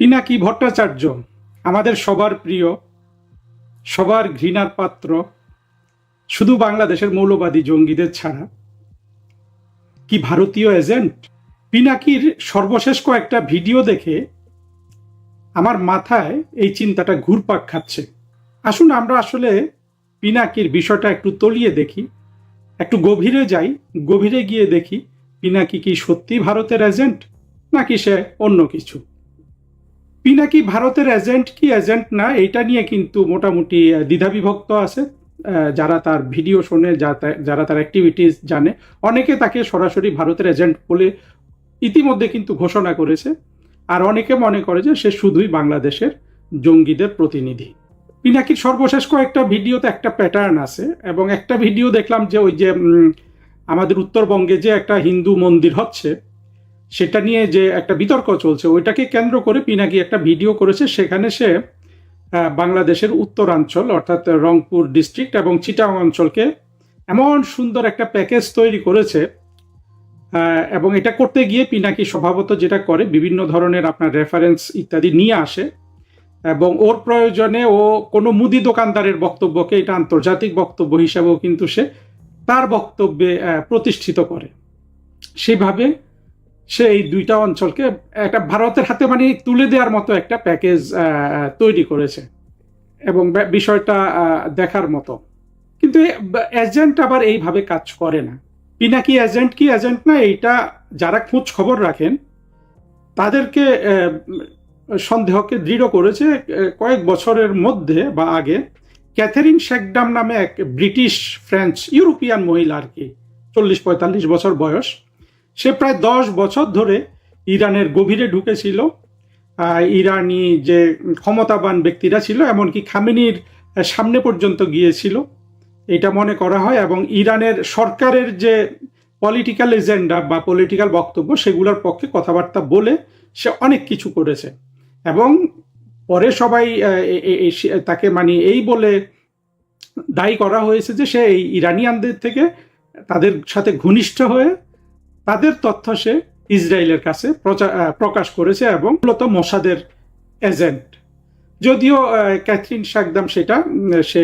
পিনাকি ভট্টাচার্য আমাদের সবার প্রিয়, সবার ঘৃণার পাত্র, শুধু বাংলাদেশের মৌলবাদী জঙ্গিদের ছাড়া। কি ভারতীয় এজেন্ট! পিনাকির সর্বশেষ কয়েকটা ভিডিও দেখে আমার মাথায় এই চিন্তাটা ঘুরপাক খাচ্ছে। আসুন আমরা আসলে পিনাকির বিষয়টা একটু তলিয়ে দেখি, একটু গভীরে যাই, গভীরে গিয়ে দেখি পিনাকি কি সত্যি ভারতের এজেন্ট নাকি সে অন্য কিছু। পিনাকি ভারতের এজেন্ট কি এজেন্ট না এটা নিয়ে কিন্তু মোটামুটি দ্বিধাবিভক্ত আছে। যারা তার ভিডিও শোনে, যারা তার অ্যাক্টিভিটিস জানে, অনেকে তাকে সরাসরি ভারতের এজেন্ট বলে ইতিমধ্যে কিন্তু ঘোষণা করেছে, আর অনেকে মনে করে যে সে শুধুই বাংলাদেশের জঙ্গিদের প্রতিনিধি। পিনাকির সর্বশেষ কয়েকটা ভিডিওতে একটা প্যাটার্ন আছে, এবং একটা ভিডিও দেখলাম যে ওই যে আমাদের উত্তরবঙ্গে যে একটা হিন্দু মন্দির হচ্ছে সেটা নিয়ে যে একটা বিতর্ক চলছে, ওইটাকে কেন্দ্র করে পিনাকি একটা ভিডিও করেছে। সেখানে সে বাংলাদেশের উত্তরাঞ্চল অর্থাৎ রংপুর ডিস্ট্রিক্ট এবং চিটাগাং অঞ্চলকে এমন সুন্দর একটা প্যাকেজ তৈরি করেছে, এবং এটা করতে গিয়ে পিনাকি স্বভাবত যেটা করে বিভিন্ন ধরনের আপনার রেফারেন্স ইত্যাদি নিয়ে আসে, এবং ওর প্রয়োজনে ও কোনো মুদি দোকানদারের বক্তব্যকে এটা আন্তর্জাতিক বক্তব্য হিসাবেও কিন্তু সে তার বক্তব্যে প্রতিষ্ঠিত করে। সেভাবে সে এই দুইটা অঞ্চলকে একটা ভারতের হাতে মানে তুলে দেওয়ার মতো একটা প্যাকেজ তৈরি করেছে, এবং বিষয়টা দেখার মতো। কিন্তু এজেন্ট আবার এইভাবে কাজ করে না। পিনাকি এজেন্ট কি এজেন্ট না এইটা যারা খোঁজ খবর রাখেন তাদেরকে সন্দেহকে দৃঢ় করেছে কয়েক বছরের মধ্যে বা আগে ক্যাথেরিন শেকডাম নামে এক ব্রিটিশ ফ্রেঞ্চ ইউরোপিয়ান মহিলা, আর কি 40-45 বছর বয়স। সে প্রায় 10 বছর ধরে ইরানের গভীরে ঢুকেছিল। ইরানি যে ক্ষমতাবান ব্যক্তিরা ছিল, এমনকি খামেনির সামনে পর্যন্ত গিয়েছিল এটা মনে করা হয়, এবং ইরানের সরকারের যে পলিটিক্যাল এজেন্ডা বা পলিটিক্যাল বক্তব্য সেগুলোর পক্ষে কথাবার্তা বলে সে অনেক কিছু করেছে। এবং পরে সবাই তাকে মানে এই বলে দায়ী করা হয়েছে যে সে এই ইরানিয়ানদের থেকে তাদের সাথে ঘনিষ্ঠ হয়ে তাদের তথ্য সে ইসরায়েলের কাছে প্রকাশ করেছে, এবং মূলত মোসাদের এজেন্ট। যদিও ক্যাথরিন শেকডাম সেটা সে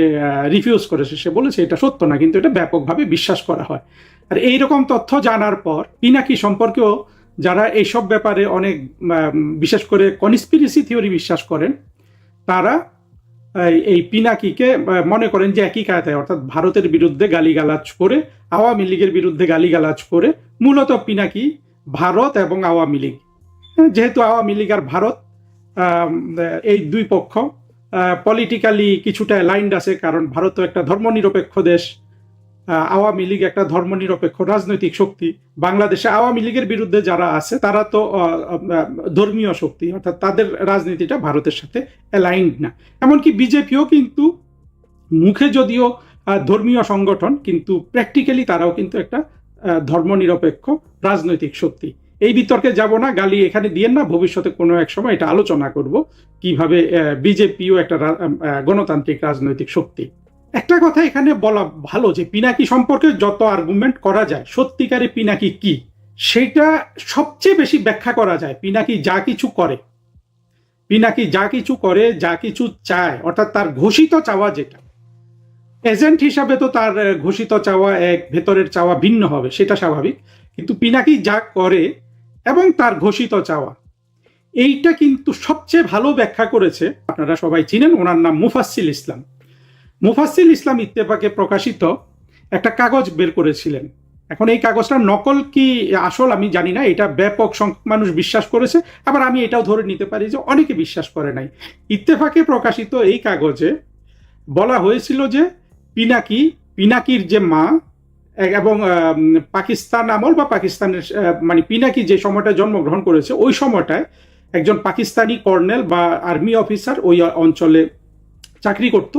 রিফিউজ করেছে, সে বলেছে এটা সত্য না, কিন্তু এটা ব্যাপকভাবে বিশ্বাস করা হয়। আর এইরকম তথ্য জানার পর পিনাকি সম্পর্কেও যারা এইসব ব্যাপারে অনেক বিশেষ করে কনস্পিরেসি থিওরি বিশ্বাস করেন, তারা এই পিনাকিকে মনে করেন যে একই কায়দায়, অর্থাৎ ভারতের বিরুদ্ধে গালিগালাজ করে, আওয়ামী লীগের বিরুদ্ধে গালিগালাজ করে মূলত পিনাকি ভারত এবং আওয়ামী লীগ, যেহেতু আওয়ামী লীগ আর ভারত এই দুই পক্ষ পলিটিক্যালি কিছুটা অ্যালাইন্ড আছে, কারণ ভারত একটা ধর্মনিরপেক্ষ দেশ, আওয়ামী লীগ একটা ধর্মনিরপেক্ষ রাজনৈতিক শক্তি। বাংলাদেশে আওয়ামী লীগের বিরুদ্ধে যারা আছে তারা তো ধর্মীয় শক্তি, অর্থাৎ তাদের রাজনীতিটা ভারতের সাথে অ্যালাইন্ড না। এমনকি বিজেপিও কিন্তু মুখে যদিও ধর্মীয় সংগঠন, কিন্তু প্র্যাকটিক্যালি তারাও কিন্তু একটা ধর্মনিরপেক্ষ রাজনৈতিক শক্তি। এই বিতর্কে যাব না, গালি এখানে দিয়েন না, ভবিষ্যতে কোনো এক সময় এটা আলোচনা করব কিভাবে বিজেপিও একটা গণতান্ত্রিক রাজনৈতিক শক্তি। একটা কথা এখানে বলা ভালো যে পিনাকি সম্পর্কে যত আর্গুমেন্ট করা যায়, সত্যিকারে পিনাকি কি সেটা সবচেয়ে বেশি ব্যাখ্যা করা যায় পিনাকি যা কিছু করে। পিনাকি যা কিছু করে, যা কিছু চায়, অর্থাৎ তার ঘোষিত চাওয়া যেটা, এজেন্ট হিসাবে তো তার ঘোষিত চাওয়া এক, ভেতরের চাওয়া ভিন্ন হবে, সেটা স্বাভাবিক। কিন্তু পিনাকি যা করে এবং তার ঘোষিত চাওয়া, এইটা কিন্তু সবচেয়ে ভালো ব্যাখ্যা করেছে, আপনারা সবাই চিনেন, ওনার নাম মুফাসসিল ইসলাম। মুফাসসিল ইসলাম ইত্তেফাকে প্রকাশিত একটা কাগজ বের করেছিলেন। এখন এই কাগজটা নকল কি আসল আমি জানি না, এটা ব্যাপক সংখ্যক মানুষ বিশ্বাস করেছে, আবার আমি এটাও ধরে নিতে পারি যে অনেকে বিশ্বাস করে নাই। ইত্তেফাকে প্রকাশিত এই কাগজে বলা হয়েছিল যে পিনাকির যে মা, এবং পাকিস্তান আমল বা পাকিস্তানের মানে পিনাকি যে সময়টা জন্মগ্রহণ করেছে ওই সময়টায় একজন পাকিস্তানি কর্নেল বা আর্মি অফিসার ওই অঞ্চলে চাকরি করত,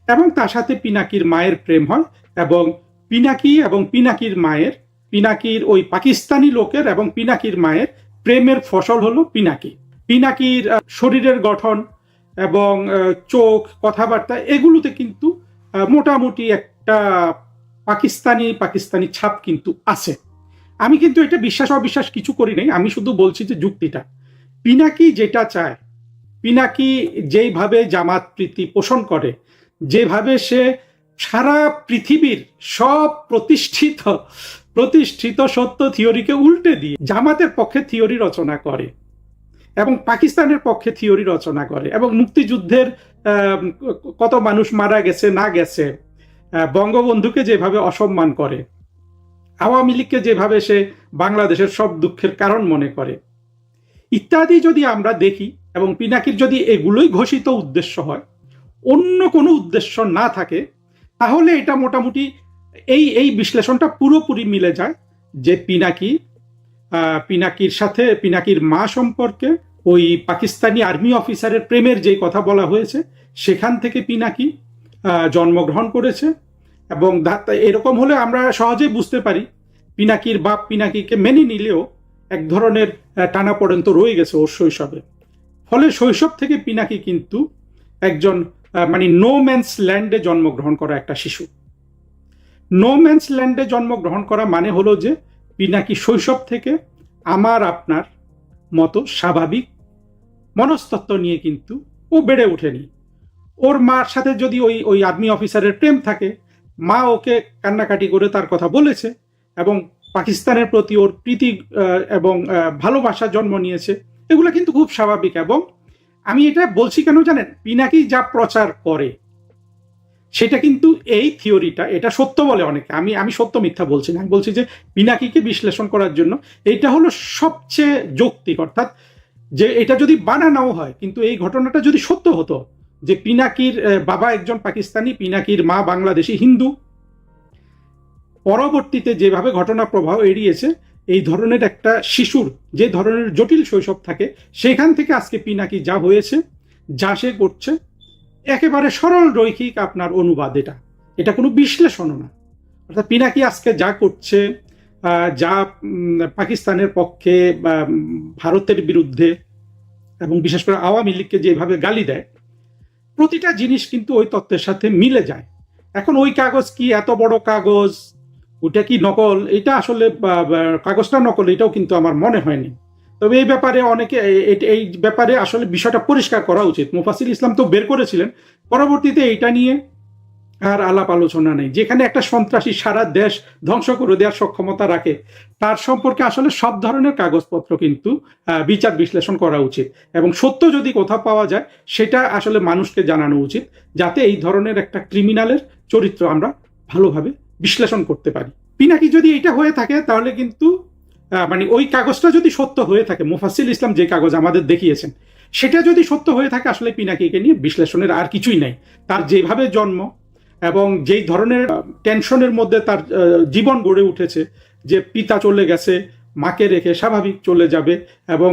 এবং তার সাথে পিনাকির মায়ের প্রেম হয়, এবং পিনাকি এবং পিনাকির মায়ের, পিনাকির ওই পাকিস্তানি লোকের এবং পিনাকির মায়ের প্রেমের ফসল হলো পিনাকি। পিনাকির শরীরের গঠন এবং চোখ, কথাবার্তা, এগুলোতে কিন্তু মোটামুটি একটা পাকিস্তানি ছাপ কিন্তু আছে। আমি কিন্তু এটা বিশ্বাস অবিশ্বাস কিছু করি নাই, আমি শুধু বলছি যে যুক্তিটা। পিনাকি যেটা চায় পিনাকি যেইভাবে জামাত প্রীতি পোষণ করে, যেভাবে সে সারা পৃথিবীর সব প্রতিষ্ঠিত সত্য থিওরিকে উল্টে দিয়ে জামাতের পক্ষে থিওরি রচনা করে এবং পাকিস্তানের পক্ষে থিওরি রচনা করে এবং মুক্তিযুদ্ধের কত মানুষ মারা গেছে না গেছে, বঙ্গবন্ধুকে যেভাবে অসম্মান করে, আওয়ামী লীগকে যেভাবে সে বাংলাদেশের সব দুঃখের কারণ মনে করে ইত্যাদি যদি আমরা দেখি, এবং পিনাকির যদি এগুলোই ঘোষিত উদ্দেশ্য হয়, অন্য কোনো উদ্দেশ্য না থাকে, তাহলে এটা মোটামুটি এই বিশ্লেষণটা পুরোপুরি মিলে যায় যে পিনাকির সাথে পিনাকির মা সম্পর্কে ওই পাকিস্তানি আর্মি অফিসারের প্রেমের যে কথা বলা হয়েছে সেখান থেকে পিনাকি জন্মগ্রহণ করেছে। এবং এরকম হলে আমরা সহজেই বুঝতে পারি পিনাকির বাপ পিনাকিকে মেনে নিলেও এক ধরনের টানাপোড়েন তো রয়ে গেছে ওর শৈশবে। ফলে শৈশব থেকে পিনাকি কিন্তু একজন মানে নো ম্যানস ল্যান্ডে জন্মগ্রহণ করা একটা শিশু। নো ম্যানস ল্যান্ডে জন্মগ্রহণ করা মানে হলো যে পিনাকি শৈশব থেকে আমার আপনার মতো স্বাভাবিক মনস্তত্ত্ব নিয়ে কিন্তু ও বেড়ে ওঠেনি। ওর মার সাথে যদি ওই আর্মি অফিসারের প্রেম থাকে, মা ওকে কান্নাকাটি করে তার কথা বলেছে এবং পাকিস্তানের প্রতি ওর প্রীতি এবং ভালোবাসা জন্ম নিয়েছে, এগুলো কিন্তু খুব স্বাভাবিক। এবং আমি এটা বলছি কেন জানেন, পিনাকি যা প্রচার করে সেটা কিন্তু এই থিওরিটা, এটা সত্য বলে অনেকে, আমি সত্য মিথ্যা বলছি না, আমি বলছি যে পিনাকিকে বিশ্লেষণ করার জন্য এইটা হলো সবচেয়ে যৌক্তিক। অর্থাৎ যে এটা যদি বানানো হয়, কিন্তু এই ঘটনাটা যদি সত্য হতো যে পিনাকির বাবা একজন পাকিস্তানি, পিনাকির মা বাংলাদেশি হিন্দু, পরবর্তীতে যেভাবে ঘটনা প্রবাহ এড়িয়েছে, এই ধরনের একটা শিশুর যে ধরনের জটিল শৈশব থাকে সেখান থেকে আজকে পিনাকি যা হয়েছে, যা সে করছে, একেবারে সরল রৈখিক আপনার অনুবাদ। এটা কোনো বিশ্লেষণও না। অর্থাৎ পিনাকি আজকে যা করছে, যা পাকিস্তানের পক্ষে, ভারতের বিরুদ্ধে এবং বিশেষ করে আওয়ামী লীগকে যেভাবে গালি দেয়, প্রতিটা জিনিস কিন্তু ওই তত্ত্বের সাথে মিলে যায়। এখন ওই কাগজ কি এত বড় কাগজ, ওটা কি নকল, এটা আসলে কাগজটা নকল এটাও কিন্তু আমার মনে হয়নি। তবে এই ব্যাপারে এই ব্যাপারে আসলে বিষয়টা পরিষ্কার করা উচিত। মুফাসিল ইসলাম তো বের করেছিলেন, পরবর্তীতে এটা নিয়ে আর আলাপ আলোচনা নেই। যেখানে একটা সন্ত্রাসী সারা দেশ ধ্বংস করে দেওয়ার সক্ষমতা রাখে, তার সম্পর্কে আসলে সব ধরনের কাগজপত্র কিন্তু বিচার বিশ্লেষণ করা উচিত এবং সত্য যদি কোথাও পাওয়া যায় সেটা আসলে মানুষকে জানানো উচিত, যাতে এই ধরনের একটা ক্রিমিনালের চরিত্র আমরা ভালোভাবে বিশ্লেষণ করতে পারি। পিনাকি যদি এটা হয়ে থাকে তাহলে কিন্তু মানে ওই কাগজটা যদি সত্য হয়ে থাকে, মুফাসিল ইসলাম যে কাগজ আমাদের দেখিয়েছেন সেটা যদি সত্য হয়ে থাকে, আসলে পিনাকিকে নিয়ে বিশ্লেষণের আর কিছুই নাই। তার যেভাবে জন্ম এবং যেই ধরনের টেনশনের মধ্যে তার জীবন গড়ে উঠেছে, যে পিতা চলে গেছে, মাকে রেখে স্বাভাবিক চলে যাবে, এবং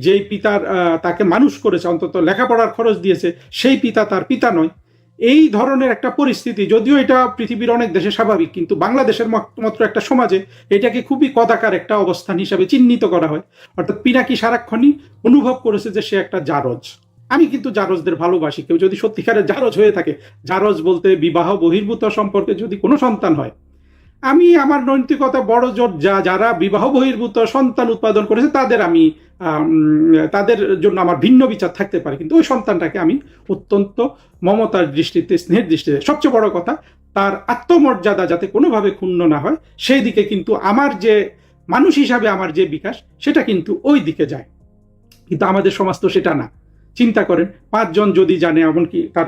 যেই পিতার তাকে মানুষ করেছে, অন্তত লেখাপড়ার খরচ দিয়েছে, সেই পিতা তার পিতা নয়, এই ধরনের একটা পরিস্থিতি, যদিও এটা পৃথিবীর অনেক দেশে স্বাভাবিক, কিন্তু বাংলাদেশের মাত্র একটা সমাজে এটাকে খুবই কদাকার একটা অবস্থান হিসাবে চিহ্নিত করা হয়। অর্থাৎ পিনাকি সারাক্ষণই অনুভব করেছে যে সে একটা জারজ। আমি কিন্তু জারজদের ভালোবাসি। কেউ যদি সত্যিকারের জারজ হয়ে থাকে, জারজ বলতে বিবাহ বহির্ভূত সম্পর্কে যদি কোনো সন্তান হয়, আমি আমার নৈতিকতা বড় জোর যারা বিবাহ বহির্ভূত সন্তান উৎপাদন করেছে তাদের জন্য আমার ভিন্ন বিচার থাকতে পারে, কিন্তু ওই সন্তানটাকে আমি অত্যন্ত মমতার দৃষ্টিতে, স্নেহের দৃষ্টিতে, সবচেয়ে বড় কথা তার আত্মমর্যাদা যাতে কোনোভাবে ক্ষুণ্ণ না হয় সেই দিকে কিন্তু আমার যে মানুষ হিসাবে আমার যে বিকাশ সেটা কিন্তু ওই দিকে যায়। কিন্তু আমাদের সমাজ তো সেটা না। চিন্তা করেন, 5 জন যদি জানে, এমনকি তার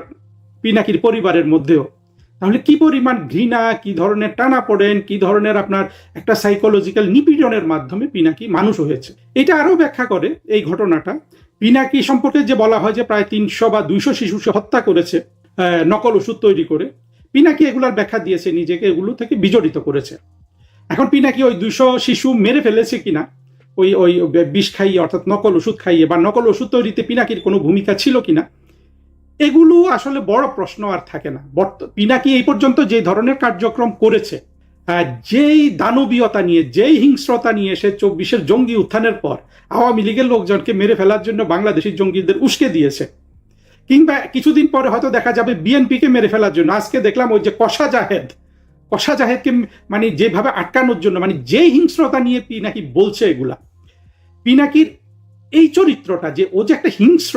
পিনাকির পরিবারের মধ্যেও, তাহলে কি পরিমাণ ঘৃণা, কি ধরনের টানাপোড়েন, কি ধরনের আপনার একটা সাইকোলজিক্যাল নিপীড়নের মাধ্যমে পিনাকি মানুষ হয়েছে। এটা আরো ব্যাখ্যা করে এই ঘটনাটা। পিনাকি সম্পর্কে যে বলা হয় যে প্রায় 300 বা 200 শিশু হত্যা করেছে নকল ওষুধ তৈরি করে, পিনাকি এগুলার ব্যাখ্যা দিয়েছে, নিজেকে এগুলো থেকে বিজড়িত করেছে। এখন পিনাকি ওই 200 শিশু মেরে ফেলেছে কিনা, ওই বিষ খাইয়ে, অর্থাৎ নকল ওষুধ খাইয়ে, বা নকল ওষুধ তৈরিতে পিনাকির কোনো ভূমিকা ছিল কিনা, এগুলো আসলে বড় প্রশ্ন আর থাকে না। পিনাকি এই পর্যন্ত যে ধরনের কার্যক্রম করেছে, যেই দানবীয়তা নিয়ে, যেই হিংস্রতা নিয়ে সে 24-এর জঙ্গি উত্থানের পর আওয়ামী লীগের লোকজনকে মেরে ফেলার জন্য বাংলাদেশি জঙ্গিদের উস্কে দিয়েছে, কিংবা কিছুদিন পরে হয়তো দেখা যাবে বিএনপিকে মেরে ফেলার জন্য। আজকে দেখলাম ওই যে কষা জাহেদকে মানে যেভাবে আটকানোর জন্য, মানে যেই হিংস্রতা নিয়ে পিনাকি বলছে এগুলা, পিনাকির এই চরিত্রটা যে ও যে একটা হিংস্র,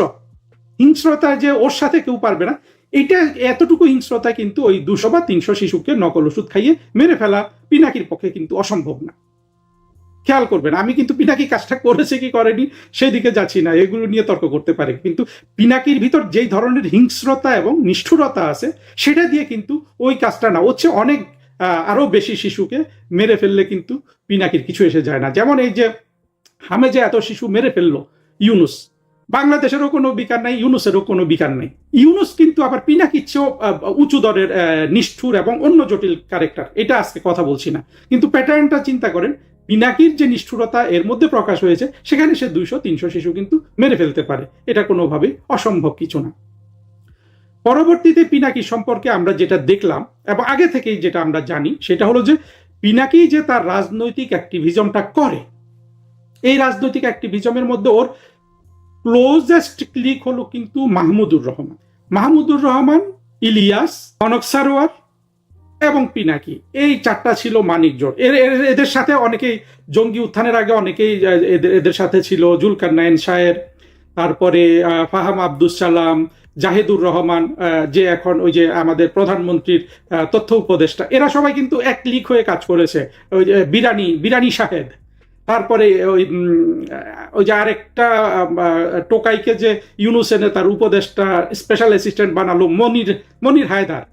হিংস্রতা যে ওর সাথে কেউ পারবে না, এইটা এতটুকু হিংস্রতা কিন্তু ওই 200 বা 300 শিশুকে নকল ওষুধ খাইয়ে মেরে ফেলা পিনাকির পক্ষে কিন্তু অসম্ভব না। খেয়াল করবেন, আমি কিন্তু পিনাকি কাজটা করেছে কি করেনি সেই দিকে যাচ্ছি না, এগুলো নিয়ে তর্ক করতে পারে, কিন্তু পিনাকির ভিতর যেই ধরনের হিংস্রতা এবং নিষ্ঠুরতা আছে সেটা দিয়ে কিন্তু ওই কাজটা না, হচ্ছে অনেক আরো বেশি শিশুকে মেরে ফেললে কিন্তু পিনাকির কিছু এসে যায় না। যেমন এই যে হামে যে এত শিশু মেরে ফেললো ইউনুস, বাংলাদেশেরও কোনো বিকার নাই, ইউনুসেরও কোনো বিকার নাই। ইউনুস কিন্তু আবার পিনাকির চেয়েও উঁচু দরের নিষ্ঠুর এবং অন্য জটিল ক্যারেক্টার, এটা আজকে কথা বলছি না, কিন্তু প্যাটার্নটা চিন্তা করেন। পিনাকির যে নিষ্ঠুরতা এর মধ্যে প্রকাশ হয়েছে, সেখানে সে 200-300 শিশু কিন্তু মেরে ফেলতে পারে, এটা কোনোভাবেই অসম্ভব কিছু না। পরবর্তীতে পিনাকি সম্পর্কে আমরা যেটা দেখলাম এবং আগে থেকেই যেটা আমরা জানি, সেটা হলো যে পিনাকি যে তার রাজনৈতিক অ্যাক্টিভিজমটা করে, এই রাজনৈতিক অ্যাক্টিভিজমের মধ্যে ওর ক্লোজেস্ট ক্লিক হলো কিন্তু মাহমুদুর রহমান। মাহমুদুর রহমান, ইলিয়াস, কনক সারোয়ার এবং পিনাকি, এই চারটা ছিল মানিক জোট। এদের সাথে অনেকেই জঙ্গি উত্থানের আগে অনেকেই এদের সাথে ছিল, জুলকারনাইন শায়ের, তারপরে ফাহাম আব্দুস সালাম, জাহিদুর রহমান, যে এখন ওই যে আমাদের প্রধানমন্ত্রীর তথ্য উপদেষ্টা, এরা সবাই কিন্তু এক ক্লিক হয়ে কাজ করেছে। ওই যে বিরানি শাহেদ, তারপরে ওই যে আরেকটা টোকাইকে যে ইউনুস এনে তার উপদেষ্টা স্পেশাল অ্যাসিস্ট্যান্ট বানালো, মনির হায়দার,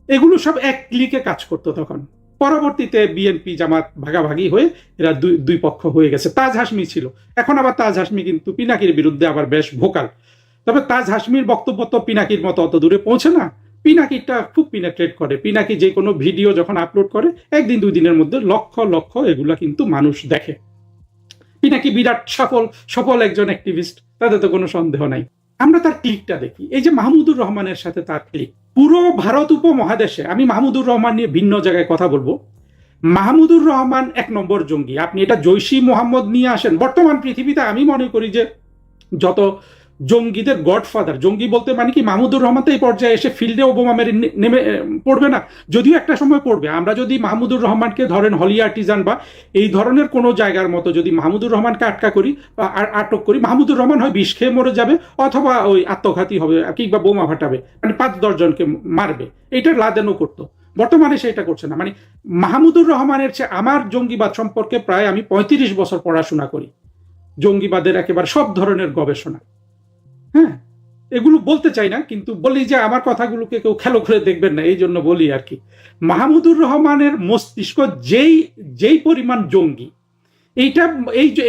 এগুলো সব এক ক্লিকে কাজ করতো তখন। পরবর্তীতে বিএনপি জামাত ভাগাভাগি হয়ে এরা দুই পক্ষ হয়ে গেছে। তাজ হাসমি ছিল, এখন আবার তাজ হাসমি কিন্তু পিনাকির বিরুদ্ধে আবার বেশ ভোকাল। তবে তাজ হাসমির বক্তব্য তো পিনাকির মতো অত দূরে পৌঁছে না। পিনাকিটা খুব পিনেট্রেট করে, পিনাকি যে কোনো ভিডিও যখন আপলোড করে 1-2 দিনের মধ্যে লক্ষ লক্ষ এগুলা কিন্তু মানুষ দেখে। পিনাকি বিরাট সফল একজন অ্যাক্টিভিস্ট, তাতে তো কোনো সন্দেহ নাই। আমরা তার ক্লিকটা দেখি, এই যে মাহমুদুর রহমানের সাথে তার ক্লিক, পুরো ভারত উপমহাদেশে, আমি মাহমুদুর রহমান নিয়ে ভিন্ন জায়গায় কথা বলবো, মাহমুদুর রহমান 1 নম্বর জঙ্গি। আপনি এটা জৈশি মোহাম্মদ নিয়ে আসেন, বর্তমান পৃথিবীতে আমি মনে করি যে যত জঙ্গিদের গডফাদার, জঙ্গি বলতে মানে কি, মাহমুদুর রহমান তো এই পর্যায়ে এসে ফিল্ডে ওবামা মেরে নেমে পড়বে না, যদিও একটা সময় পড়বে। আমরা যদি মাহমুদুর রহমানকে ধরেন হলি আর্টিজান বা এই ধরনের কোনো জায়গার মতো যদি মাহমুদুর রহমানকে আটক করি, মাহমুদুর রহমান হয় বিষ খেয়ে মরে যাবে, অথবা ওই আত্মঘাতী হবে কিংবা বোমা ফাটাবে, মানে 5-10 জনকে মারবে। এটা লাদেনও করতো, বর্তমানে সেটা করছে না। মানে মাহমুদুর রহমানের চেয়ে আমার জঙ্গিবাদ সম্পর্কে প্রায় আমি 35 বছর পড়াশোনা করি, জঙ্গিবাদের একেবারে সব ধরনের গবেষণা। হ্যাঁ, এগুলো বলতে চাই না, কিন্তু বলি যে আমার কথাগুলোকে কেউ খেলো করে দেখবেন না, এই জন্য বলি আর কি। মাহমুদুর রহমানের মস্তিষ্ক যেই পরিমাণ জঙ্গি,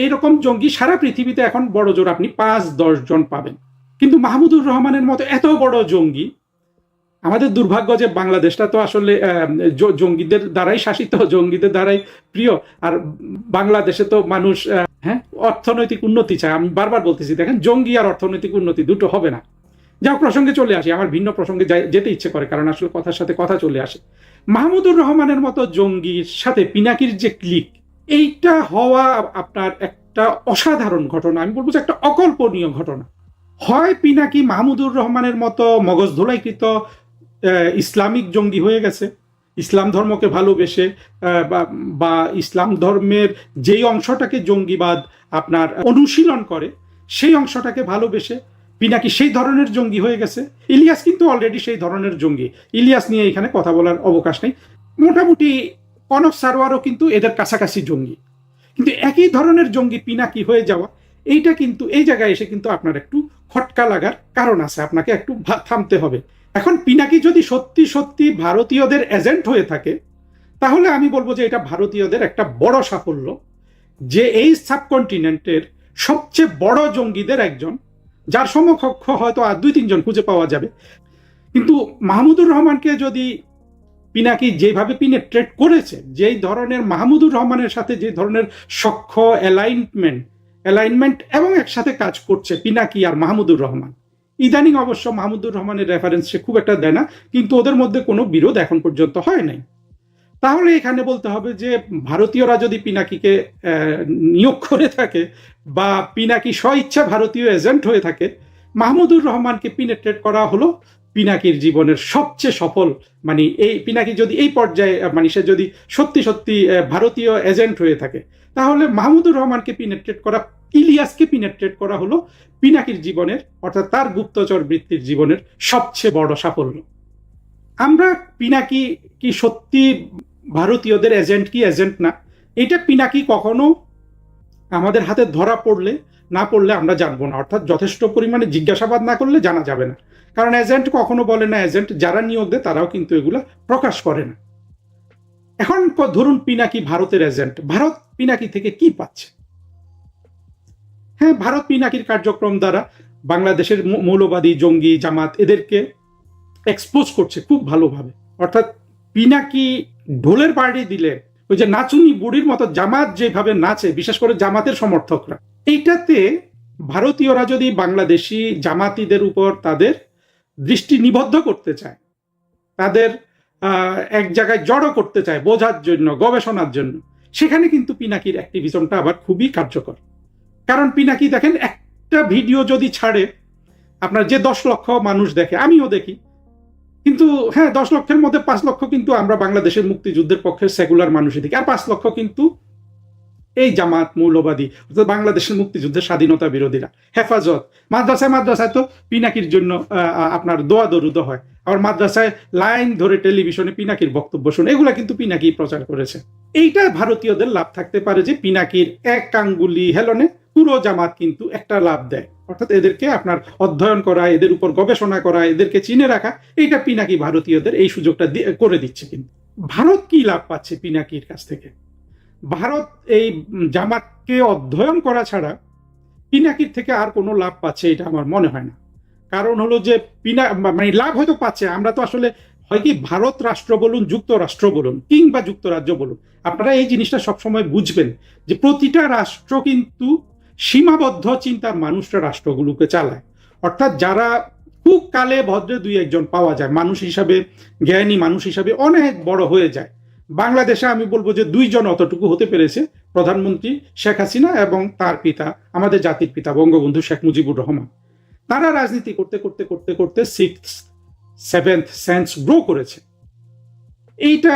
এইরকম জঙ্গি সারা পৃথিবীতে এখন বড় জোর আপনি 5-10 জন পাবেন, কিন্তু মাহমুদুর রহমানের মতো এত বড় জঙ্গি, আমাদের দুর্ভাগ্য যে বাংলাদেশটা তো আসলে জঙ্গিদের দ্বারাই শাসিত, জঙ্গিদের দ্বারাই প্রিয়। আর বাংলাদেশে তো মানুষ হ্যাঁ অর্থনৈতিক উন্নতি চায়, আমি বারবার বলতেছি, দেখেন জঙ্গি আর অর্থনৈতিক উন্নতি দুটো হবে না। যা প্রসঙ্গে চলে আসি, আমার ভিন্ন প্রসঙ্গে যেতে ইচ্ছে করে, কারণ আসলে কথার সাথে কথা চলে আসে। মাহমুদুর রহমানের মতো জঙ্গির সাথে পিনাকির যে ক্লিক, এইটা হওয়া আপনার একটা অসাধারণ ঘটনা, আমি বলবো যে একটা অকল্পনীয় ঘটনা। হয় পিনাকি মাহমুদুর রহমানের মতো মগজ ধোলাইকৃত ইসলামিক জঙ্গি হয়ে গেছে, ইসলাম ধর্মকে ভালোবেসে বা ইসলাম ধর্মের যেই অংশটাকে জঙ্গিবাদ আপনার অনুশীলন করে সেই অংশটাকে ভালোবেসে পিনাকি সেই ধরনের জঙ্গি হয়ে গেছে। ইলিয়াস কিন্তু অলরেডি সেই ধরনের জঙ্গি, ইলিয়াস নিয়ে এখানে কথা বলার অবকাশ নেই। মোটামুটি কনক সারোয়ারও কিন্তু এদের কাছাকাছি জঙ্গি, কিন্তু একই ধরনের জঙ্গি পিনাকি হয়ে যাওয়া, এইটা কিন্তু এই জায়গায় এসে কিন্তু আপনার একটু খটকা লাগার কারণ আছে, আপনাকে একটু থামতে হবে। এখন পিনাকি যদি সত্যি সত্যি ভারতীয়দের এজেন্ট হয়ে থাকে, তাহলে আমি বলবো যে এটা ভারতীয়দের একটা বড় সাফল্য যে এই সাবকন্টিনেন্টের সবচেয়ে বড় জঙ্গিদের একজন, যার সমকক্ষ হয়তো আর 2-3 জন খুঁজে পাওয়া যাবে। কিন্তু মাহমুদুর রহমানকে যদি পিনাকি যেভাবে পিনেট্রেট করেছে, যেই ধরনের মাহমুদুর রহমানের সাথে যে ধরনের সখ্য অ্যালাইনমেন্ট এবং একসাথে কাজ করছে পিনাকি আর মাহমুদুর রহমান, ইদানিং অবশ্য মাহমুদুর রহমানের রেফারেন্স সে খুব একটা দেয় না, কিন্তু ওদের মধ্যে কোনো বিরোধ এখন পর্যন্ত হয় নাই। তাহলে এখানে বলতে হবে যে ভারতীয়রা যদি পিনাকিকে নিয়োগ করে থাকে বা পিনাকি স্বইচ্ছা ভারতীয় এজেন্ট হয়ে থাকে, মাহমুদুর রহমানকে পিনেট্রেট করা হলো পিনাকির জীবনের সবচেয়ে সফল, মানে এই পিনাকি যদি এই পর্যায়ে মানে সে যদি সত্যি সত্যি ভারতীয় এজেন্ট হয়ে থাকে, তাহলে মাহমুদুর রহমানকে পিনেট্রেট করা ইলিয়াসকে পিনেট্রেট করা হলো পিনাকির জীবনের, অর্থাৎ তার গুপ্তচর বৃত্তির জীবনের সবচেয়ে বড় সাফল্য। আমরা পিনাকি কি সত্যি ভারতীয়দের এজেন্ট কি এজেন্ট না, এটা পিনাকি কখনো আমাদের হাতে ধরা পড়লে না পড়লে আমরা জানবো না, অর্থাৎ যথেষ্ট পরিমাণে জিজ্ঞাসাবাদ না করলে জানা যাবে না। কারণ এজেন্ট কখনো বলে না এজেন্ট, যারা নিয়োগ দেয় তারাও কিন্তু এগুলা প্রকাশ করে না। এখন ধরুন পিনাকি ভারতের এজেন্ট, ভারত পিনাকি থেকে কি পাচ্ছে? হ্যাঁ, ভারত পিনাকির কার্যক্রম দ্বারা বাংলাদেশের মৌলবাদী জঙ্গি জামাত এদেরকে এক্সপোজ করছে খুব ভালোভাবে। অর্থাৎ পিনাকি ঢোলের পার্টি দিলে ওই যে নাচুনি বুড়ির মতো জামাত যেভাবে নাচে, বিশেষ করে জামাতের সমর্থকরা, এইটাতে ভারতীয়রা যদি বাংলাদেশি জামাতিদের উপর তাদের দৃষ্টি নিবদ্ধ করতে চায়, তাদের এক জায়গায় জড়ো করতে চায় বোঝার জন্য, গবেষণার জন্য, সেখানে কিন্তু পিনাকির অ্যাক্টিভিজমটা আবার খুবই কার্যকর। কারণ পিনাকি দেখেন, একটা ভিডিও যদি ছাড়ে আপনার যে 10 লক্ষ মানুষ দেখে, আমিও দেখি, কিন্তু হ্যাঁ 10 লক্ষের মধ্যে 5 লক্ষ কিন্তু আমরা বাংলাদেশের মুক্তিযুদ্ধের পক্ষের সেকুলার মানুষই দেখি, আর 5 লক্ষ কিন্তু এই জামাত মৌলবাদী, অর্থাৎ বাংলাদেশের মুক্তিযুদ্ধের স্বাধীনতা বিরোধীরা। হেফাজত, মাদ্রাসায় তো পিনাকির জন্য আপনার দোয়া দরুদ হয়, আবার মাদ্রাসায় লাইন ধরে টেলিভিশনে পিনাকির বক্তব্য শুনে, এগুলা কিন্তু পিনাকি প্রচার করেছে। এইটা ভারতীয়দের লাভ থাকতে পারে যে পিনাকির এক আঙ্গুলি হেলনে পুরো জামাত কিন্তু একটা লাভ দেয়, অর্থাৎ এদেরকে আপনার অধ্যয়ন করা, এদের উপর গবেষণা করা, এদেরকে চিনে রাখা, এইটা পিনাকি ভারতীয়দের এই সুযোগটা করে দিচ্ছে। কিন্তু ভারত কি লাভ পাচ্ছে পিনাকির কাছ থেকে? ভারত এই জামাতকে অধ্যয়ন করা ছাড়া পিনাকির থেকে আর কোনো লাভ পাচ্ছে এটা আমার মনে হয় না। কারণ হলো যে মানে লাভ হয়তো পাচ্ছে, আমরা তো আসলে হয় কি ভারত রাষ্ট্র বলুন, যুক্তরাষ্ট্র বলুন, কিংবা যুক্তরাজ্য বলুন, আপনারা এই জিনিসটা সবসময় বুঝবেন যে প্রতিটা রাষ্ট্র কিন্তু সীমাবদ্ধ চিন্তার মানুষরা রাষ্ট্রগুলোকে চালায়। অর্থাৎ যারা খুব কালে ভদ্রে দুই একজন পাওয়া যায়, মানুষ হিসাবে জ্ঞানী মানুষ হিসাবে অনেক বড় হয়ে যায়। বাংলাদেশে আমি বলবো যে 2 জন অতটুকু হতে পেরেছে, প্রধানমন্ত্রী শেখ হাসিনা এবং তার পিতা, আমাদের জাতির পিতা বঙ্গবন্ধু শেখ মুজিবুর রহমান। তারা রাজনীতি করতে করতে করতে করতে 6th 7th সেন্স গ্রো করেছে। এইটা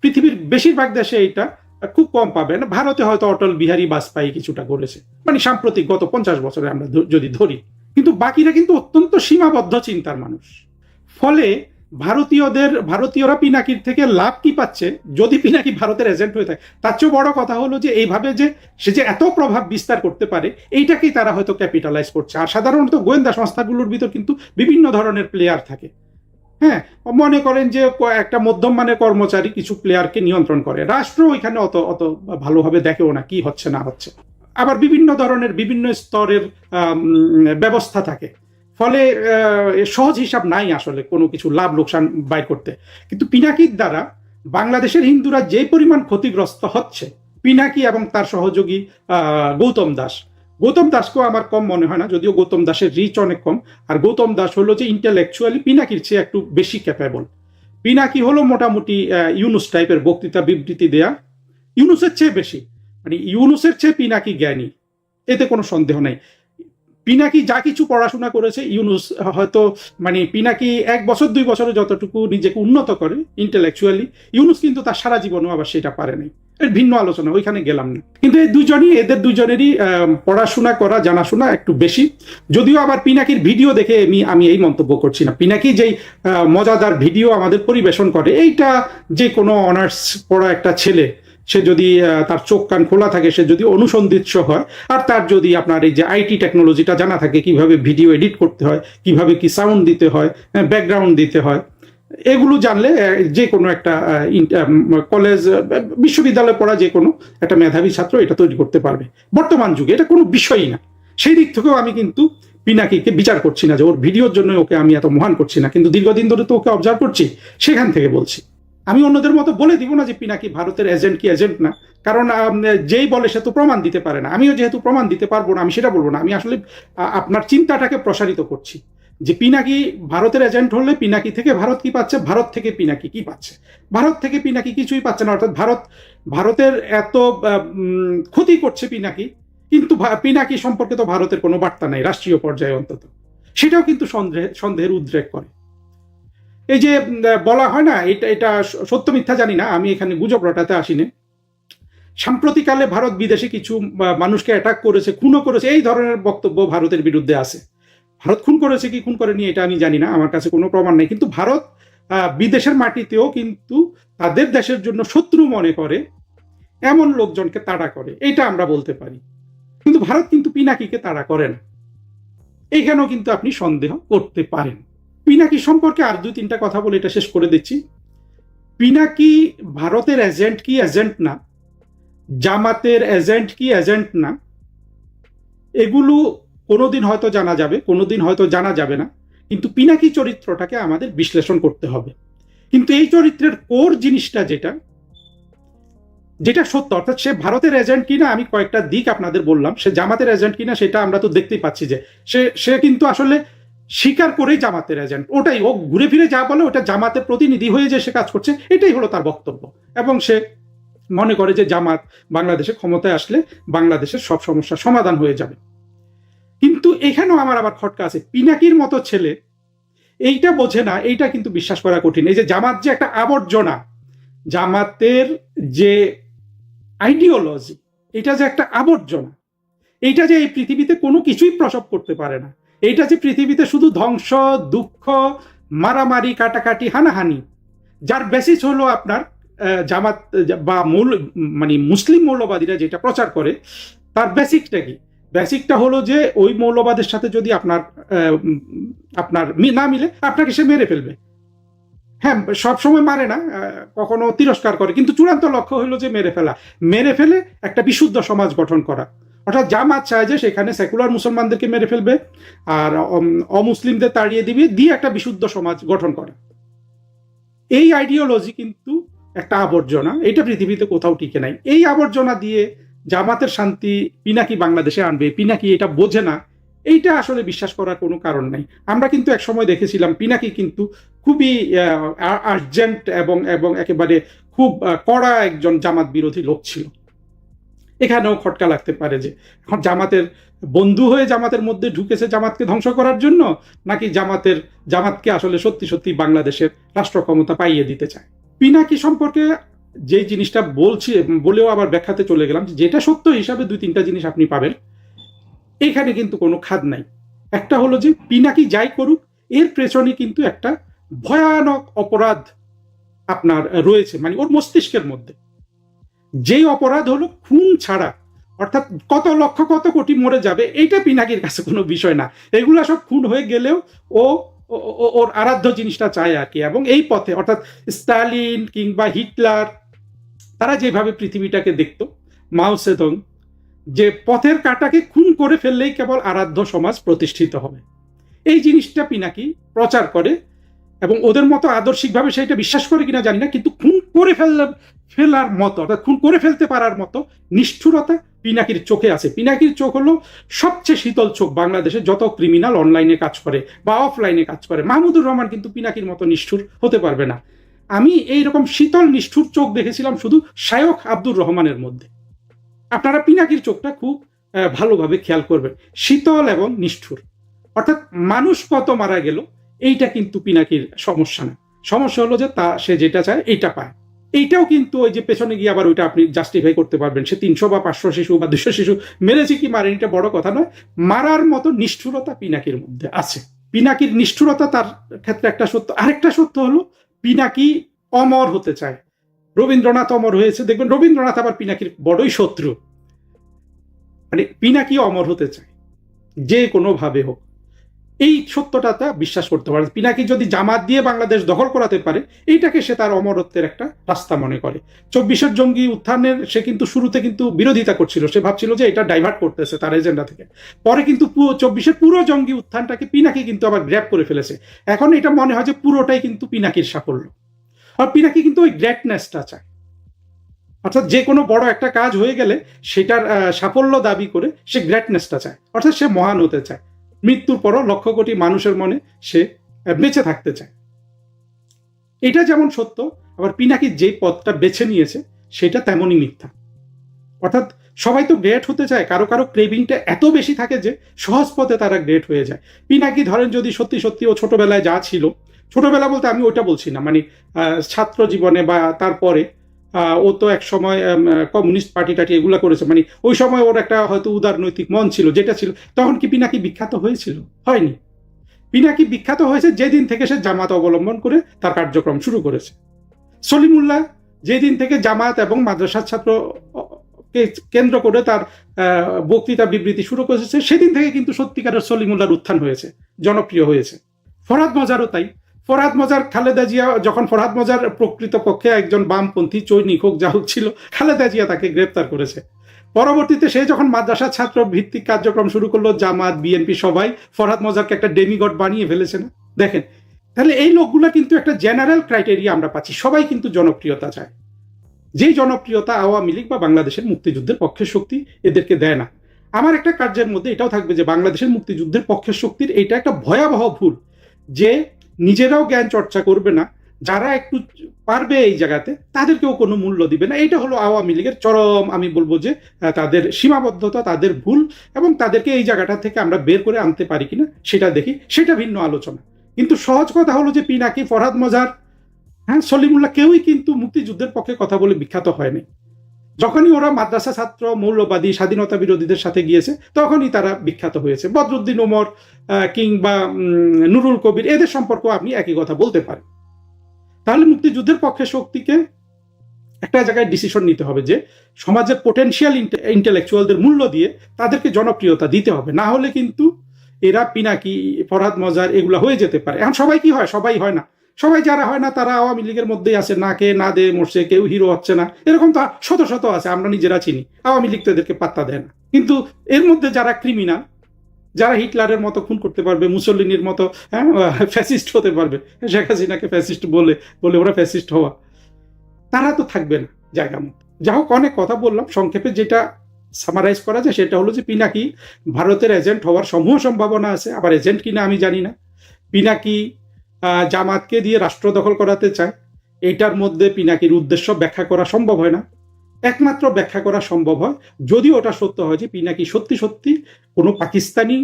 পৃথিবীর বেশিরভাগ দেশে এইটা খুব কম পাবেন। ভারতে হয়তো অটল বিহারী বাজপেয়ী কিছুটা করেছে, মানে সাম্প্রতিক গত 50 বছরে আমরা যদি ধরি, কিন্তু বাকিরা কিন্তু অত্যন্ত সীমাবদ্ধ চিন্তার মানুষ। ফলে ভারতীয়রা পিনাকির থেকে লাভ কি পাচ্ছে? যদি পিনাকি ভারতের এজেন্ট হয়ে থাকে, তার চেয়ে বড় কথা হলো যে এইভাবে যে সে যে এত প্রভাব বিস্তার করতে পারে, এইটাকেই তারা হয়তো ক্যাপিটালাইজ করছে। আর সাধারণত গোয়েন্দা সংস্থাগুলোর ভিতর কিন্তু বিভিন্ন ধরনের প্লেয়ার থাকে। হ্যাঁ, মনে করেন যে একটা মধ্যম মানের কর্মচারী কিছু প্লেয়ারকে নিয়ন্ত্রণ করে, রাষ্ট্র ওইখানে অত অত ভালোভাবে দেখেও না কি হচ্ছে না হচ্ছে। আবার বিভিন্ন ধরনের বিভিন্ন স্তরের ব্যবস্থা থাকে। ফলে সহজ হিসাব নাই আসলে কোনো কিছু লাভ লোকসান বাইর করতে। কিন্তু পিনাকির দ্বারা বাংলাদেশের হিন্দুরা যে পরিমাণ ক্ষতিগ্রস্ত হচ্ছে, পিনাকি এবং তার সহযোগী গৌতম দাসকেও আমার কম মনে হয় না, যদিও গৌতম দাসের রিচ অনেক কম। আর গৌতম দাস হলো যে ইন্টেলেকচুয়ালি পিনাকির চেয়ে একটু বেশি ক্যাপেবল। পিনাকি হলো মোটামুটি ইউনুস টাইপের বক্তৃতা বিবৃতি দেয়া, ইউনুসের চেয়ে বেশি, মানে ইউনুসের চেয়ে পিনাকি জ্ঞানী, এতে কোনো সন্দেহ নাই। পিনাকি যা কিছু পড়াশোনা করেছে ইউনুস হয়তো, মানে পিনাকি 1 বছর 2 বছরে যতটুকু নিজেকে উন্নত করে ইন্টেলেকচুয়ালি, ইউনুস কিন্তু তার সারা জীবনও আবার সেটা পারে নাই। এর ভিন্ন আলোচনা, ওইখানে গেলাম না। কিন্তু এদের দুজনেরই পড়াশোনা করা, জানাশোনা একটু বেশি। যদিও আবার পিনাকির ভিডিও দেখে আমি এই মন্তব্য করছি না। পিনাকি যেই মজাদার ভিডিও আমাদের পরিবেশন করে, এইটা যে কোনো অনার্স পড়া একটা ছেলে, সে যদি তার চোখ কান খোলা থাকে, সে যদি অনুসন্ধিৎস হয়, আর তার যদি আপনার এই যে আইটি টেকনোলজিটা জানা থাকে, কিভাবে ভিডিও এডিট করতে হয়, কিভাবে কি সাউন্ড দিতে হয়, ব্যাকগ্রাউন্ড দিতে হয়, এগুলো জানলে যে কোনো একটা কলেজ বিশ্ববিদ্যালয়ে পড়া যে কোনো একটা মেধাবী ছাত্র এটা তৈরি করতে পারবে বর্তমান যুগে। এটা কোনো বিষয়ই না। সেই দিক থেকেও আমি কিন্তু পিনাকিকে বিচার করছি না যে ওর ভিডিওর জন্য ওকে আমি এত মহান করছি না, কিন্তু দীর্ঘদিন ধরে তো ওকে অবজার্ভ করছি, সেখান থেকে বলছি। আমি অন্যদের মতো বলে দিব না যে পিনাকি ভারতের এজেন্ট কি এজেন্ট না, কারণ যেই বলে সে তো প্রমাণ দিতে পারে না। আমিও যেহেতু প্রমাণ দিতে পারবো না, আমি সেটা বলবো না। আমি আসলে আপনার চিন্তাটাকে প্রসারিত করছি যে পিনাকি ভারতের এজেন্ট হলে পিনাকি থেকে ভারত কি পাচ্ছে, ভারত থেকে পিনাকি কি পাচ্ছে। ভারত থেকে পিনাকি কিছুই পাচ্ছে না, অর্থাৎ ভারতের এত ক্ষতি করছে পিনাকি, কিন্তু পিনাকি সম্পর্কে তো ভারতের কোনো বার্তা নাই রাষ্ট্রীয় পর্যায়ে অন্তত, সেটাও কিন্তু সন্দেহের উদ্রেক করে। এই যে বলা হয় না, এটা সত্য মিথ্যা জানি না, আমি এখানে গুজব রটাতে আসিনি, সাম্প্রতিককালে ভারত বিদেশে কিছু মানুষকে অ্যাটাক করেছে, খুনও করেছে, এই ধরনের বক্তব্য ভারতের বিরুদ্ধে আছে। ভারত খুন করেছে কি খুন করেনি এটা আমি জানি না, আমার কাছে কোনো প্রমাণ নেই, কিন্তু ভারত বিদেশের মাটিতেও কিন্তু তাদের দেশের জন্য শত্রু মনে করে এমন লোকজনকে তাড়া করে, এটা আমরা বলতে পারি। কিন্তু ভারত কিন্তু পিনাকিকে তাড়া করে না, এইখানেও কিন্তু আপনি সন্দেহ করতে পারেন। পিনাকি সম্পর্কে আর 2-3টা কথা বলে এটা শেষ করে দিচ্ছি। পিনাকি ভারতের এজেন্ট কি এজেন্ট না, জামাতের এজেন্ট কি এজেন্ট না, এগুলো কোনোদিন হয়তো জানা যাবে, কোনোদিন হয়তো জানা যাবে না, কিন্তু পিনাকি চরিত্রটাকে আমাদের বিশ্লেষণ করতে হবে। কিন্তু এই চরিত্রের কোর জিনিসটা যেটা যেটা সত্য, অর্থাৎ সে ভারতের এজেন্ট কিনা, আমি কয়েকটা দিক আপনাদের বললাম, সে জামাতের এজেন্ট কিনা সেটা আমরা তো দেখতেই পাচ্ছি যে সে কিন্তু আসলে স্বীকার করেই জামাতের এজেন্ট, ওটাই ও ঘুরে ফিরে যা বলে ওটা জামাতের প্রতিনিধি হয়ে যে সে কাজ করছে, এটাই হলো তার বক্তব্য। এবং সে মনে করে যে জামাত বাংলাদেশে ক্ষমতায় আসলে বাংলাদেশের সব সমস্যার সমাধান হয়ে যাবে। কিন্তু এখানেও আমার আবার খটকা আছে, পিনাকির মতো ছেলে এইটা বোঝে না, এইটা কিন্তু বিশ্বাস করা কঠিন। এই যে জামাত যে একটা আবর্জনা, জামাতের যে আইডিওলজি, এটা যে একটা আবর্জনা, এইটা যে এই পৃথিবীতে কোনো কিছুই প্রসব করতে পারে না, এইটা যে পৃথিবীতে শুধু ধ্বংস, দুঃখ, মারামারি, কাটাকাটি, হানাহানি, যার বেসিস হলো আপনার জামাত বা মানে মুসলিম মৌলবাদীরা যেটা প্রচার করে, তার বেসিকটা কি? বেসিকটা হলো যে ওই মৌলবাদের সাথে যদি আপনার না মিলে আপনাকে সে মেরে ফেলবে। হ্যাঁ, সবসময় মারে না, কখনো তিরস্কার করে, কিন্তু চূড়ান্ত লক্ষ্য হলো যে মেরে ফেলে একটা বিশুদ্ধ সমাজ গঠন করা। অর্থাৎ জামাত চায় যে সেখানে সেকুলার মুসলমানদেরকে মেরে ফেলবে আর অমুসলিমদের তাড়িয়ে দিয়ে একটা বিশুদ্ধ সমাজ গঠন করা। এই আইডিওলজি কিন্তু একটা আবর্জনা, এটা পৃথিবীতে কোথাও টিকে নাই। এই আবর্জনা দিয়ে জামাতের শান্তি পিনাকি বাংলাদেশে আনবে, পিনাকি এটা বোঝে না, এইটা আসলে বিশ্বাস করার কোনো কারণ নাই। আমরা কিন্তু এক সময় দেখেছিলাম পিনাকি কিন্তু খুবই আর্জেন্ট এবং একেবারে খুব কড়া একজন জামাত বিরোধী লোক ছিল। এখানেও খটকা লাগতে পারে যে এখন জামাতের বন্ধু হয়ে জামাতের মধ্যে ঢুকেছে জামাতকে ধ্বংস করার জন্য, নাকি জামাতকে আসলে সত্যি সত্যি বাংলাদেশের রাষ্ট্র ক্ষমতা পাইয়ে দিতে চায়। পিনাকি সম্পর্কে যে জিনিসটা বলছি, বলেও আবার ব্যাখ্যাতে চলে গেলাম, যেটা সত্য হিসাবে 2-3টা জিনিস আপনি পাবেন, এখানে কিন্তু কোনো খাদ নাই। একটা হলো যে পিনাকি যাই করুক এর পেছনে কিন্তু একটা ভয়ানক অপরাধ আপনার রয়েছে, মানে ওর মস্তিষ্কের মধ্যে। যেই অপরাধ হলো খুন ছাড়া, অর্থাৎ কত লক্ষ কত কোটি মরে যাবে এইটা পিনাকির কাছে কোনো বিষয় না, এগুলা সব খুন হয়ে গেলেও ও ওর আরাধ্য জিনিসটা চায় আর কি। এবং এই পথে, অর্থাৎ স্টালিন কিংবা হিটলার, তারা যেভাবে পৃথিবীটাকে দেখতো, মাও সেদং, যে পথের কাঁটাকে খুন করে ফেললেই কেবল আরাধ্য সমাজ প্রতিষ্ঠিত হবে, এই জিনিসটা পিনাকি প্রচার করে। এবং ওদের মতো আদর্শিকভাবে সেটা বিশ্বাস করে কিনা জানি না, কিন্তু খুন করে ফেলার মতো, অর্থাৎ খুন করে ফেলতে পারার মতো নিষ্ঠুরতা পিনাকির চোখে আছে। পিনাকির চোখ হলো সবচেয়ে শীতল চোখ বাংলাদেশে যত ক্রিমিনাল অনলাইনে কাজ করে বা অফলাইনে কাজ করে। মাহমুদুর রহমান কিন্তু পিনাকির মতো নিষ্ঠুর হতে পারবে না। আমি এইরকম শীতল নিষ্ঠুর চোখ দেখেছিলাম শুধু শায়খ আব্দুর রহমানের মধ্যে। আপনারা পিনাকির চোখটা খুব ভালোভাবে খেয়াল করবেন, শীতল এবং নিষ্ঠুর। অর্থাৎ মানুষ কত মারা গেল এইটা কিন্তু পিনাকির সমস্যা না, সমস্যা হলো যে সে যেটা চায় এইটা পায়। এইটাও কিন্তু ওই যে পেছনে গিয়ে আবার ওইটা আপনি জাস্টিফাই করতে পারবেন, সে 300 বা 500 শিশু বা 200 শিশু মেরেছে কি মারেনি এটা বড় কথা নয়, মারার মতো নিষ্ঠুরতা পিনাকির মধ্যে আছে। পিনাকির নিষ্ঠুরতা তার ক্ষেত্রে একটা সত্য। আরেকটা সত্য হলো পিনাকি অমর হতে চায়। রবীন্দ্রনাথ অমর হয়েছে, দেখবেন রবীন্দ্রনাথ আবার পিনাকির বড়ই শত্রু, মানে পিনাকি অমর হতে চায় যে কোনো ভাবে হোক। এই সত্যটা বিশ্বাস করতে পারে। পিনাকি যদি জামাত দিয়ে বাংলাদেশ দখল করাতে পারে, এইটাকে সে তার অমরত্বের একটা রাস্তা মনে করে। 24-এর জঙ্গি উত্থানের সে কিন্তু শুরুতে কিন্তু বিরোধিতা করছিল, সে ভাবছিল যে এটা ডাইভার্ট করতেছে তার এজেন্ডা থেকে। পরে কিন্তু 24-এর পুরো জঙ্গি উত্থানটাকে পিনাকি কিন্তু আবার গ্র্যাব করে ফেলেছে। এখন এটা মনে হয় যে পুরোটাই কিন্তু পিনাকির সাফল্য। আর পিনাকি কিন্তু ওই গ্রেটনেসটা চায়, অর্থাৎ যে কোনো বড় একটা কাজ হয়ে গেলে সেটার সাফল্য দাবি করে সে গ্রেটনেসটা চায়, অর্থাৎ সে মহান হতে চায়। মৃত্যুর পরও লক্ষ কোটি মানুষের মনে সে বেঁচে থাকতে চায়। এটা যেমন সত্য, আবার পিনাকি যে পথটা বেছে নিয়েছে সেটা তেমনই মিথ্যা। অর্থাৎ সবাই তো গ্রেট হতে চায়, কারো কারো ক্রেভিংটা এত বেশি থাকে যে সহজ পথে তারা গ্রেট হয়ে যায়। পিনাকি ধরেন যদি সত্যি সত্যি ও ছোটবেলায় যা ছিল, ছোটবেলা বলতে আমি ওইটা বলছি না, মানে ছাত্র জীবনে বা তারপরে ও তো এক সময় কমিউনিস্ট পার্টি টাটি এগুলা করেছে, মানে ওই সময় ওর একটা হয়তো উদারনৈতিক মন ছিল, যেটা ছিল। তখন কি পিনাকি বিখ্যাত হয়েছিল? হয়নি। পিনাকি বিখ্যাত হয়েছে যেদিন থেকে সে জামাত অবলম্বন করে তার কার্যক্রম শুরু করেছে। সলিমুল্লাহ যেদিন থেকে জামাত এবং মাদ্রাসার ছাত্রকে কেন্দ্র করে তার বক্তৃতা বিবৃতি শুরু করেছে, সেদিন থেকে কিন্তু সত্যিকারের সলিমুল্লাহর উত্থান হয়েছে, জনপ্রিয় হয়েছে। ফরহাদ মজারও তাই। ফরহাদ মজার, খালেদা জিয়া যখন, ফরহাদ মজার প্রকৃতপক্ষে একজন বামপন্থী চৈনিক হোক যা হোক ছিল, খালেদা জিয়া তাকে গ্রেপ্তার করেছে। পরবর্তীতে সে যখন মাদ্রাসা ছাত্র ভিত্তিক কার্যক্রম শুরু করলো, জামাত, বিএনপি সবাই ফরহাদ মজারকে একটা ডেমিগড বানিয়ে ফেলেছে না? দেখেন, তাহলে এই লোকগুলা কিন্তু একটা জেনারেল ক্রাইটেরিয়া আমরা পাচ্ছি, সবাই কিন্তু জনপ্রিয়তা চায়। যেই জনপ্রিয়তা আওয়ামী লীগ বা বাংলাদেশের মুক্তিযুদ্ধের পক্ষের শক্তি এদেরকে দেয় না। আমার একটা কার্যের মধ্যে এটাও থাকবে যে বাংলাদেশের মুক্তিযুদ্ধের পক্ষের শক্তির এটা একটা ভয়াবহ ভুল, যে নিজেরাও জ্ঞান চর্চা করবে না, যারা একটু পারবে এই জায়গাতে তাদেরকেও কোনো মূল্য দিবে না। এটা হলো আওয়ামী লীগের চরম, আমি বলবো যে তাদের সীমাবদ্ধতা, তাদের ভুল, এবং তাদেরকে এই জায়গাটা থেকে আমরা বের করে আনতে পারি কিনা সেটা দেখি, সেটা ভিন্ন আলোচনা। কিন্তু সহজ কথা হলো যে পিনাকি, ফরহাদ মজার, হ্যাঁ, সলিমুল্লাহ কেউই কিন্তু মুক্তিযুদ্ধের পক্ষে কথা বলে বিখ্যাত হয়নি। যখনই ওরা মাদ্রাসা ছাত্র, মৌলবাদী, স্বাধীনতা বিরোধীদের সাথে গিয়েছে তখনই তারা বিখ্যাত হয়েছে। বদরুদ্দিন ওমর কিংবা নুরুল কবির, এদের সম্পর্ক আপনি একই কথা বলতে পারেন। তাহলে মুক্তিযুদ্ধের পক্ষে শক্তিকে একটা জায়গায় ডিসিশন নিতে হবে যে সমাজের পোটেনশিয়াল ইন্টেলেকচুয়ালদের মূল্য দিয়ে তাদেরকে জনপ্রিয়তা দিতে হবে, না হলে কিন্তু এরা পিনাকি, ফরহাদ মজার এগুলা হয়ে যেতে পারে। এখন সবাই কি হয়? সবাই হয় না। সবাই যারা হয় না তারা আওয়ামী লীগের মধ্যেই আছে, না কে না দে মরছে, কেউ হিরো হচ্ছে না, এরকম তো শত শত আছে, আমরা নিজেরা চিনি। আওয়ামী লীগ তো এদেরকে পাত্তা দেয় না। কিন্তু এর মধ্যে যারা ক্রিমিনাল, যারা হিটলারের মতো খুন করতে পারবে, মুসলিনীর মতো ফ্যাসিস্ট হতে পারবে, শেখ হাসিনাকে ফ্যাসিস্ট বলে বলে ওরা ফ্যাসিস্ট হওয়া, তারা তো থাকবে না জায়গা মতো। যা হোক, অনেক কথা বললাম। সংক্ষেপে যেটা সামারাইজ করা যায় সেটা হলো যে পিনাকি ভারতের এজেন্ট হওয়ার সমূহ সম্ভাবনা আছে, আবার এজেন্ট কিনা আমি জানি না। পিনাকি জামাতকে দিয়ে রাষ্ট্র দখল করাতে চায়, এইটার মধ্যে পিনাকির উদ্দেশ্য ব্যাখ্যা করা সম্ভব হয় না। একমাত্র ব্যাখ্যা করা সম্ভব হয় যদি ওটা সত্য হয় যে পিনাকি সত্যি সত্যি কোনো পাকিস্তানি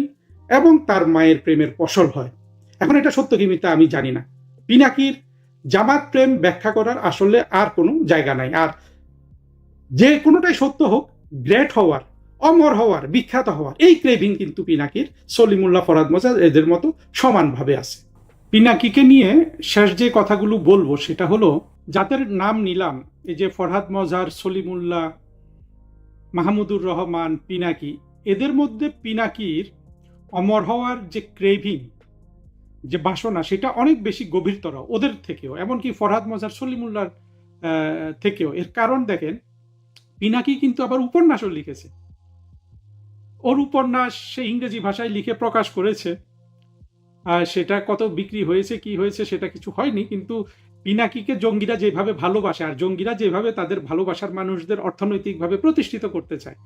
এবং তার মায়ের প্রেমের ফসল হয়। এখন এটা সত্য কি মিথ্যা আমি জানি না। পিনাকির জামাত প্রেম ব্যাখ্যা করার আসলে আর কোনো জায়গা নাই। আর যে কোনোটাই সত্য হোক, গ্রেট হওয়ার, অমর হওয়ার, বিখ্যাত হওয়ার এই ক্রেভিং কিন্তু পিনাকির, সলিমুল্লাহ, ফরহাদ মজার এদের মতো সমানভাবে আছে। পিনাকিকে নিয়ে শেষ যে কথাগুলো বলবো সেটা হলো, যাদের নাম নিলাম, এই যে ফরহাদ মজার, সলিমুল্লাহ, মাহমুদুর রহমান, পিনাকি, এদের মধ্যে পিনাকির অমর হওয়ার যে ক্রেভিং, যে বাসনা, সেটা অনেক বেশি গভীরতর ওদের থেকেও, এমনকি ফরহাদ মজার, সলিমুল্লাহর থেকেও। এর কারণ দেখেন, পিনাকি কিন্তু আবার উপন্যাসও লিখেছে। ওর উপন্যাস সে ইংরেজি ভাষায় লিখে প্রকাশ করেছে, সেটা কত বিক্রি হয়েছে কি হয়েছে সেটা কিছু হয়নি, কিন্তু পিনাকিকে জঙ্গিরা যেভাবে ভালোবাসে, আর জঙ্গিরা যেভাবে তাদের ভালোবাসার মানুষদের অর্থনৈতিকভাবে প্রতিষ্ঠিত করতে চায়,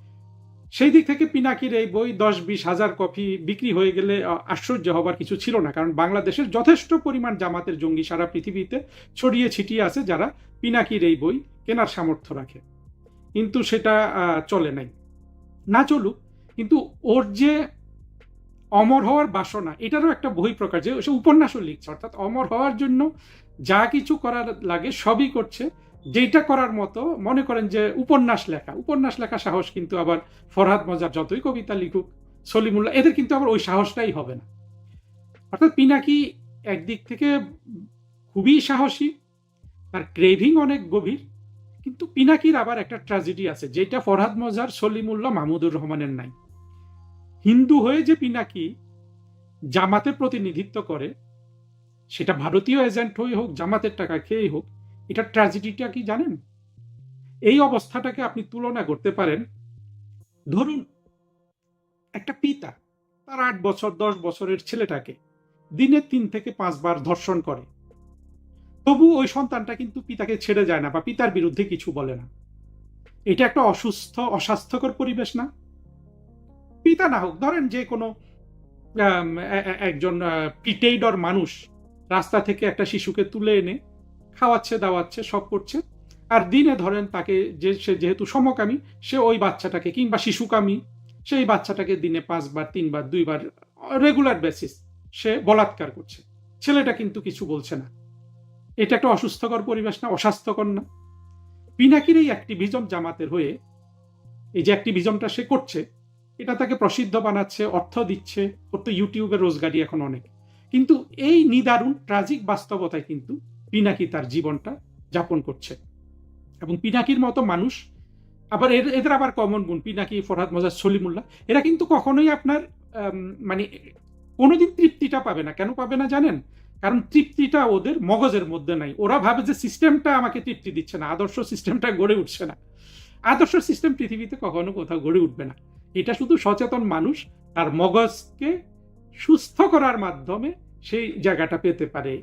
সেই দিক থেকে পিনাকির এই বই 10-20 হাজার কপি বিক্রি হয়ে গেলে আশ্চর্য হবার কিছু ছিল না। কারণ বাংলাদেশের যথেষ্ট পরিমাণ জামাতের জঙ্গি সারা পৃথিবীতে ছড়িয়ে ছিটিয়ে আছে যারা পিনাকির এই বই কেনার সামর্থ্য রাখে, কিন্তু সেটা চলে নাই। না চলুক, কিন্তু ওর যে অমর হওয়ার বাসনা, এটারও একটা বই প্রকাশ, যে সে উপন্যাসও লিখছে, অর্থাৎ অমর হওয়ার জন্য যা কিছু করার লাগে সবই করছে। যেটা করার মতো মনে করেন যে উপন্যাস লেখা সাহস কিন্তু আবার ফরহাদ মজার যতই কবিতা লিখুক, সলিমুল্লাহ, এদের কিন্তু আবার ওই সাহসটাই হবে না। অর্থাৎ পিনাকি একদিক থেকে খুবই সাহসী, তার ক্রেভিং অনেক গভীর, কিন্তু পিনাকির আবার একটা ট্র্যাজেডি আছে যেটা ফরহাদ মজার, সলিমুল্লাহ, মাহমুদুর রহমানের নাই। হিন্দু হয়ে যে পিনাকি জামাতের প্রতিনিধিত্ব করে, সেটা ভারতীয় এজেন্ট হয়ে হোক, জামাতের টাকা খেয়েই হোক, এটা ট্র্যাজেডিটা কি জানেন? এই অবস্থাটাকে আপনি তুলনা করতে পারেন, ধরুন একটা পিতা তার 8 বছর 10 বছরের ছেলেটাকে দিনে 3 থেকে 5 বার ধর্ষণ করে, তবু ওই সন্তানটা কিন্তু পিতাকে ছেড়ে যায় না বা পিতার বিরুদ্ধে কিছু বলে না। এটা একটা অসুস্থ, অস্বাস্থ্যকর পরিবেশ না? পিতা না হোক, ধরেন যে কোনো একজন প্রিটেইডর মানুষ রাস্তা থেকে একটা শিশুকে তুলে এনে খাওয়াচ্ছে, দাওয়াচ্ছে, সব করছে, আর দিনে ধরেন তাকে, যে সে যেহেতু সমকামী, সে ওই বাচ্চাটাকে, কিংবা শিশুকামী, সেই বাচ্চাটাকে দিনে 5 বার, 3 বার, 2 বার রেগুলার বেসিস সে বলাৎকার করছে। ছেলেটা কিন্তু কিছু বলছে না। এটা একটা অসুস্থকর পরিবেশ না? অস্বাস্থ্যকর না? পিনাকির এই অ্যাক্টিভিজম জামাতের হয়ে, এই যে অ্যাক্টিভিজমটা সে করছে, এটা তাকে প্রসিদ্ধ বানাচ্ছে, অর্থ দিচ্ছে, ওর তো ইউটিউবে রোজগারি এখন অনেক। কিন্তু এই নিদারুণ ট্রাজিক বাস্তবতায় কিন্তু পিনাকি তার জীবনটা যাপন করছে। এবং পিনাকির মতো মানুষ, আবার এদের আবার কমন গুণ, পিনাকি, ফরহাদ মজার, সলিমুল্লাহ, এরা কিন্তু কখনোই আপনার মানে কোনোদিন তৃপ্তিটা পাবে না। কেন পাবে না জানেন? কারণ তৃপ্তিটা ওদের মগজের মধ্যে নাই। ওরা ভাবে যে সিস্টেমটা আমাকে তৃপ্তি দিচ্ছে না, আদর্শ সিস্টেমটা গড়ে উঠছে না। আদর্শ সিস্টেম পৃথিবীতে কখনো কোথাও গড়ে উঠবে না। এটা শুধু সচেতন মানুষ তার মগজকে সুস্থ করার মাধ্যমে সেই জায়গাটা পেতে পারে।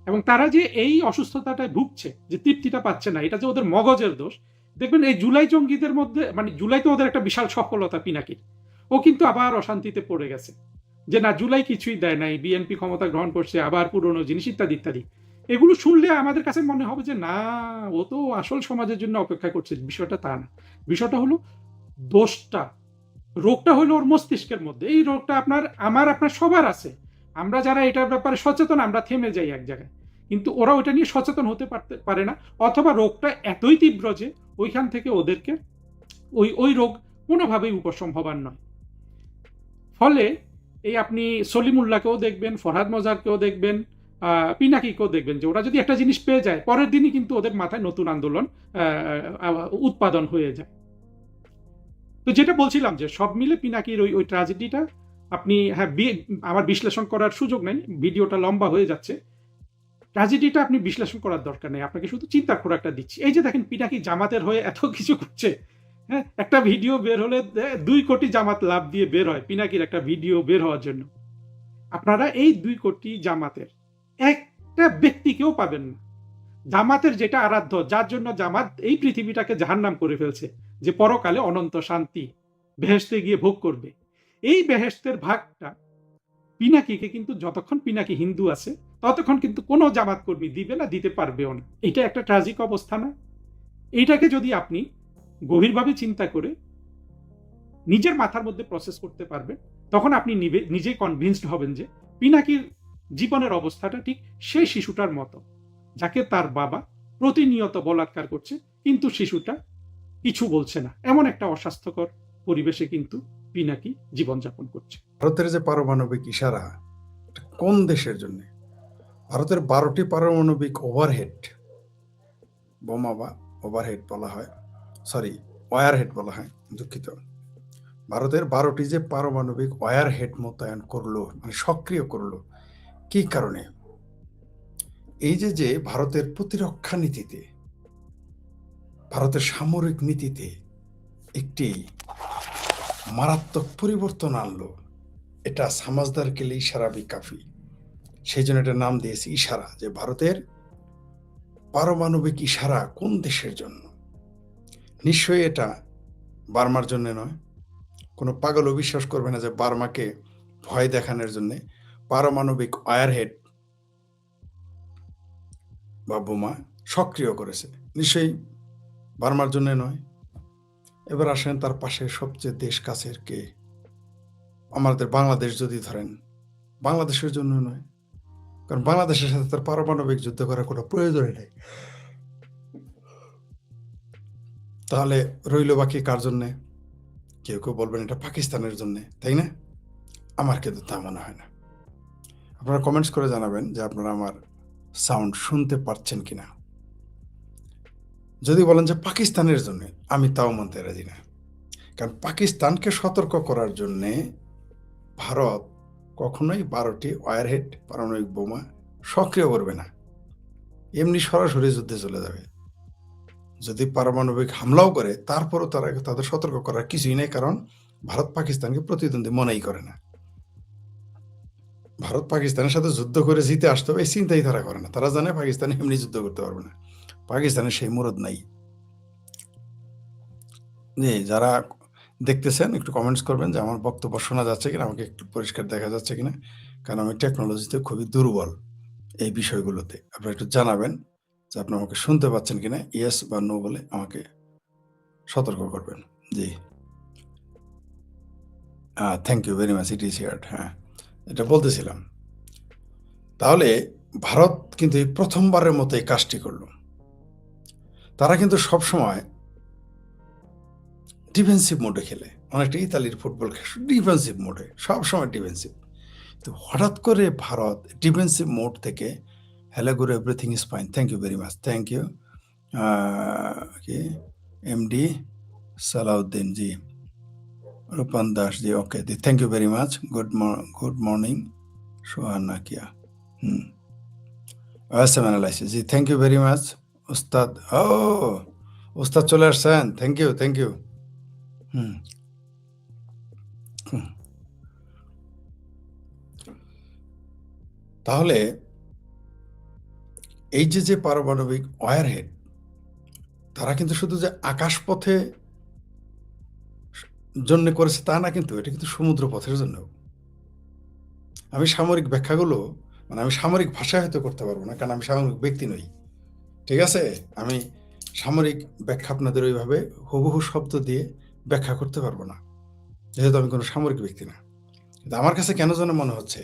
এবং তারা যে এই অসুস্থতাটায় ভুগছে, যে তৃপ্তিটা পাচ্ছে না, এটা যে ওদের মগজের দোষ। দেখবেন এই জুলাই জঙ্গিদের মধ্যে, মানে জুলাই তো ওদের একটা বিশাল সফলতা পিনাকির, ও কিন্তু আবার অশান্তিতে পড়ে গেছে যে না, জুলাই কিছুই দেয় নাই, বিএনপি ক্ষমতা গ্রহণ করছে, আবার পুরনো জিনিস ইত্যাদি ইত্যাদি। এগুলো শুনলে আমাদের কাছে মনে হবে যে না, ও তো আসল সমাজের জন্য অপেক্ষা করছে। বিষয়টা তা না। বিষয়টা হলো দোষটা, রোগটা হলো ওর মস্তিষ্কের মধ্যে। এই রোগটা আপনার সবার আছে। আমরা যারা এটার ব্যাপারে সচেতন, আমরা থেমে যাই এক জায়গায়, কিন্তু ওরা ওইটা নিয়ে সচেতন হতে পারে না, অথবা রোগটা এতই তীব্র যে ওইখান থেকে ওদেরকে ওই রোগ কোনোভাবেই উপশম হবার নয়। ফলে এই আপনি সলিমুল্লাহকেও দেখবেন, ফরহাদ মজারকেও দেখবেন, পিনাকিকেও দেখবেন যে ওরা যদি একটা জিনিস পেয়ে যায়, পরের দিনই কিন্তু ওদের মাথায় নতুন আন্দোলন উৎপাদন হয়ে যায়। তো যেটা বলছিলাম যে সব মিলে পিনাকির ওই ট্র্যাজেডিটা আপনি, হ্যাঁ, আমার বিশ্লেষণ করার সুযোগ নেই, ভিডিওটা লম্বা হয়ে যাচ্ছে। ট্র্যাজেডিটা আপনি বিশ্লেষণ করার দরকার নেই, আপনাকে শুধু চিন্তার খোরাকটা দিচ্ছি। এই যে দেখেন, পিনাকি জামাতের হয়ে এত কিছু করছে, হ্যাঁ, একটা ভিডিও বের হলে 2 কোটি জামাত লাভ দিয়ে বের হয় পিনাকির একটা ভিডিও বের হওয়ার জন্য। আপনারা এই 2 কোটি জামাতের একটা ব্যক্তিকেও পাবেন না। জামাতের যেটা আরাধ্য, যার জন্য জামাত এই পৃথিবীটাকে জাহান্নাম করে ফেলছে, যে পরকালে অনন্ত শান্তি বেহেশতে গিয়ে ভোগ করবে, এই বেহেশতের ভাগটা পিনাকিকে কিন্তু, যতক্ষণ পিনাকি হিন্দু আছে ততক্ষণ কিন্তু কোনো জামাত কর্মী দিবে না, দিতে পারবেও না। এটা একটা ট্রাজিক অবস্থা না? এইটাকে যদি আপনি গভীরভাবে চিন্তা করে নিজের মাথার মধ্যে প্রসেস করতে পারবেন, তখন আপনি নিজেই কনভিন্সড হবেন যে পিনাকির জীবনের অবস্থাটা ঠিক সেই শিশুটার মতো, যাকে তার বাবা প্রতিনিয়ত বলাৎকার করছে, কিন্তু শিশুটা কিছু বলছে না। এমন একটা অস্বাস্থ্যকর পরিবেশে কিন্তু পিনাকি জীবনযাপন করছে। ভারতের যে পারমাণবিক ইশারা, কোন দেশের জন্য? ভারতের 12টি পারমাণবিক ওভারহেড বোমা বা ওভারহেড বলা হয়, সরি ওয়ারহেড বলা হয়, দুঃখিত। ভারতের 12টি যে পারমাণবিক ওয়ারহেড মোতায়েন করলো, মানে সক্রিয় করলো, কি কারণে? এই যে ভারতের প্রতিরক্ষা নীতিতে, ভারতের সামরিক নীতিতে একটি মারাত্মক পরিবর্তন আনলো, এটা সামাজদার কেলে ইশারা বি কাফি। সেই জন্য এটা নাম দিয়েছে ইশারা, যে ভারতের পারমাণবিক ইশারা কোন দেশের জন্য? নিশ্চয়ই এটা বার্মার জন্য নয়। কোনো পাগলও বিশ্বাস করবে না যে বার্মাকে ভয় দেখানোর জন্য পারমাণবিক ওয়ারহেড বা বোমা সক্রিয় করেছে। নিশ্চয়ই বার্মার জন্য নয়। এবার আসেন তার পাশে সবচেয়ে দেশ কাছের কে? আমাদের বাংলাদেশ যদি ধরেন, বাংলাদেশের জন্য নয়, কারণ বাংলাদেশের সাথে তার পারমাণবিক যুদ্ধ করার কোনো প্রয়োজনই নেই। তাহলে রইল বাকি কার জন্যে? কেউ কেউ বলবেন এটা পাকিস্তানের জন্য, তাই না? আমার কিন্তু তা মনে হয় না। আপনারা কমেন্টস করে জানাবেন যে আপনারা আমার সাউন্ড শুনতে পাচ্ছেন কিনা। যদি বলেন যে পাকিস্তানের জন্য, আমি তাও মানতে রাজি না। কারণ পাকিস্তানকে সতর্ক করার জন্যে ভারত কখনোই 12টি ওয়ারহেড পারমাণবিক বোমা সক্রিয় করবে না, এমনি সরাসরি যুদ্ধে চলে যাবে। যদি পারমাণবিক হামলাও করে, তারপরও তাদের সতর্ক করার কিছুই নেই, কারণ ভারত পাকিস্তানকে প্রতিদ্বন্দ্বী মনেই করে না। ভারত পাকিস্তানের সাথে যুদ্ধ করে জিতে আসতে হবে এই চিন্তাই তারা করে না। তারা জানে পাকিস্তান এমনি যুদ্ধ করতে পারবে না, পাকিস্তানের সেই মুরদ নাই। জি, যারা দেখতেছেন একটু কমেন্টস করবেন যে আমার বক্তব্য শোনা যাচ্ছে কিনা, আমাকে একটু পরিষ্কার দেখা যাচ্ছে কিনা, কারণ আমি টেকনোলজিতে খুবই দুর্বল এই বিষয়গুলোতে। আপনারা একটু জানাবেন যে আপনি আমাকে শুনতে পাচ্ছেন কিনা, ইয়েস বা নো বলে আমাকে সতর্ক করবেন। জি, thank you very much, it is heard. হ্যাঁ, এটা বলতেছিলাম। তাহলে ভারত কিন্তু এই প্রথমবারের মতো এই কাজটি করলো। তারা কিন্তু সবসময় ডিফেন্সিভ মোডে খেলে। অনেকটা ইতালির ফুটবল ডিফেন্সিভ মোডে, সবসময় ডিফেন্সিভ। তো হঠাৎ করে ভারত ডিফেন্সিভ মোড থেকে hello guru everything is fine, thank you very much, thank you কি MD Salauddin ji, Rupan Das ji, okay ji, thank you very much, good morning Sohana Kiya, awesome analysis ji, thank you very much উস্তাদ। ও উস্তাদ চলে আসছেন, থ্যাংক ইউ, থ্যাংক ইউ। তাহলে এই যে পারমাণবিক ওয়ারহেড, তারা কিন্তু শুধু যে আকাশপথে জন্য করেছে তা না, কিন্তু এটা কিন্তু সমুদ্র পথের জন্য। আমি সামরিক ব্যাখ্যাগুলো মানে আমি সামরিক ভাষায় হয়তো করতে পারবো না, কারণ আমি সামরিক ব্যক্তি নই, ঠিক আছে? আমি সামরিক ব্যাখ্যা আপনাদের ওইভাবে হুবহু শব্দ দিয়ে ব্যাখ্যা করতে পারবো না, যেহেতু আমি কোনো সামরিক ব্যক্তি না। কিন্তু আমার কাছে কেন যেন মনে হচ্ছে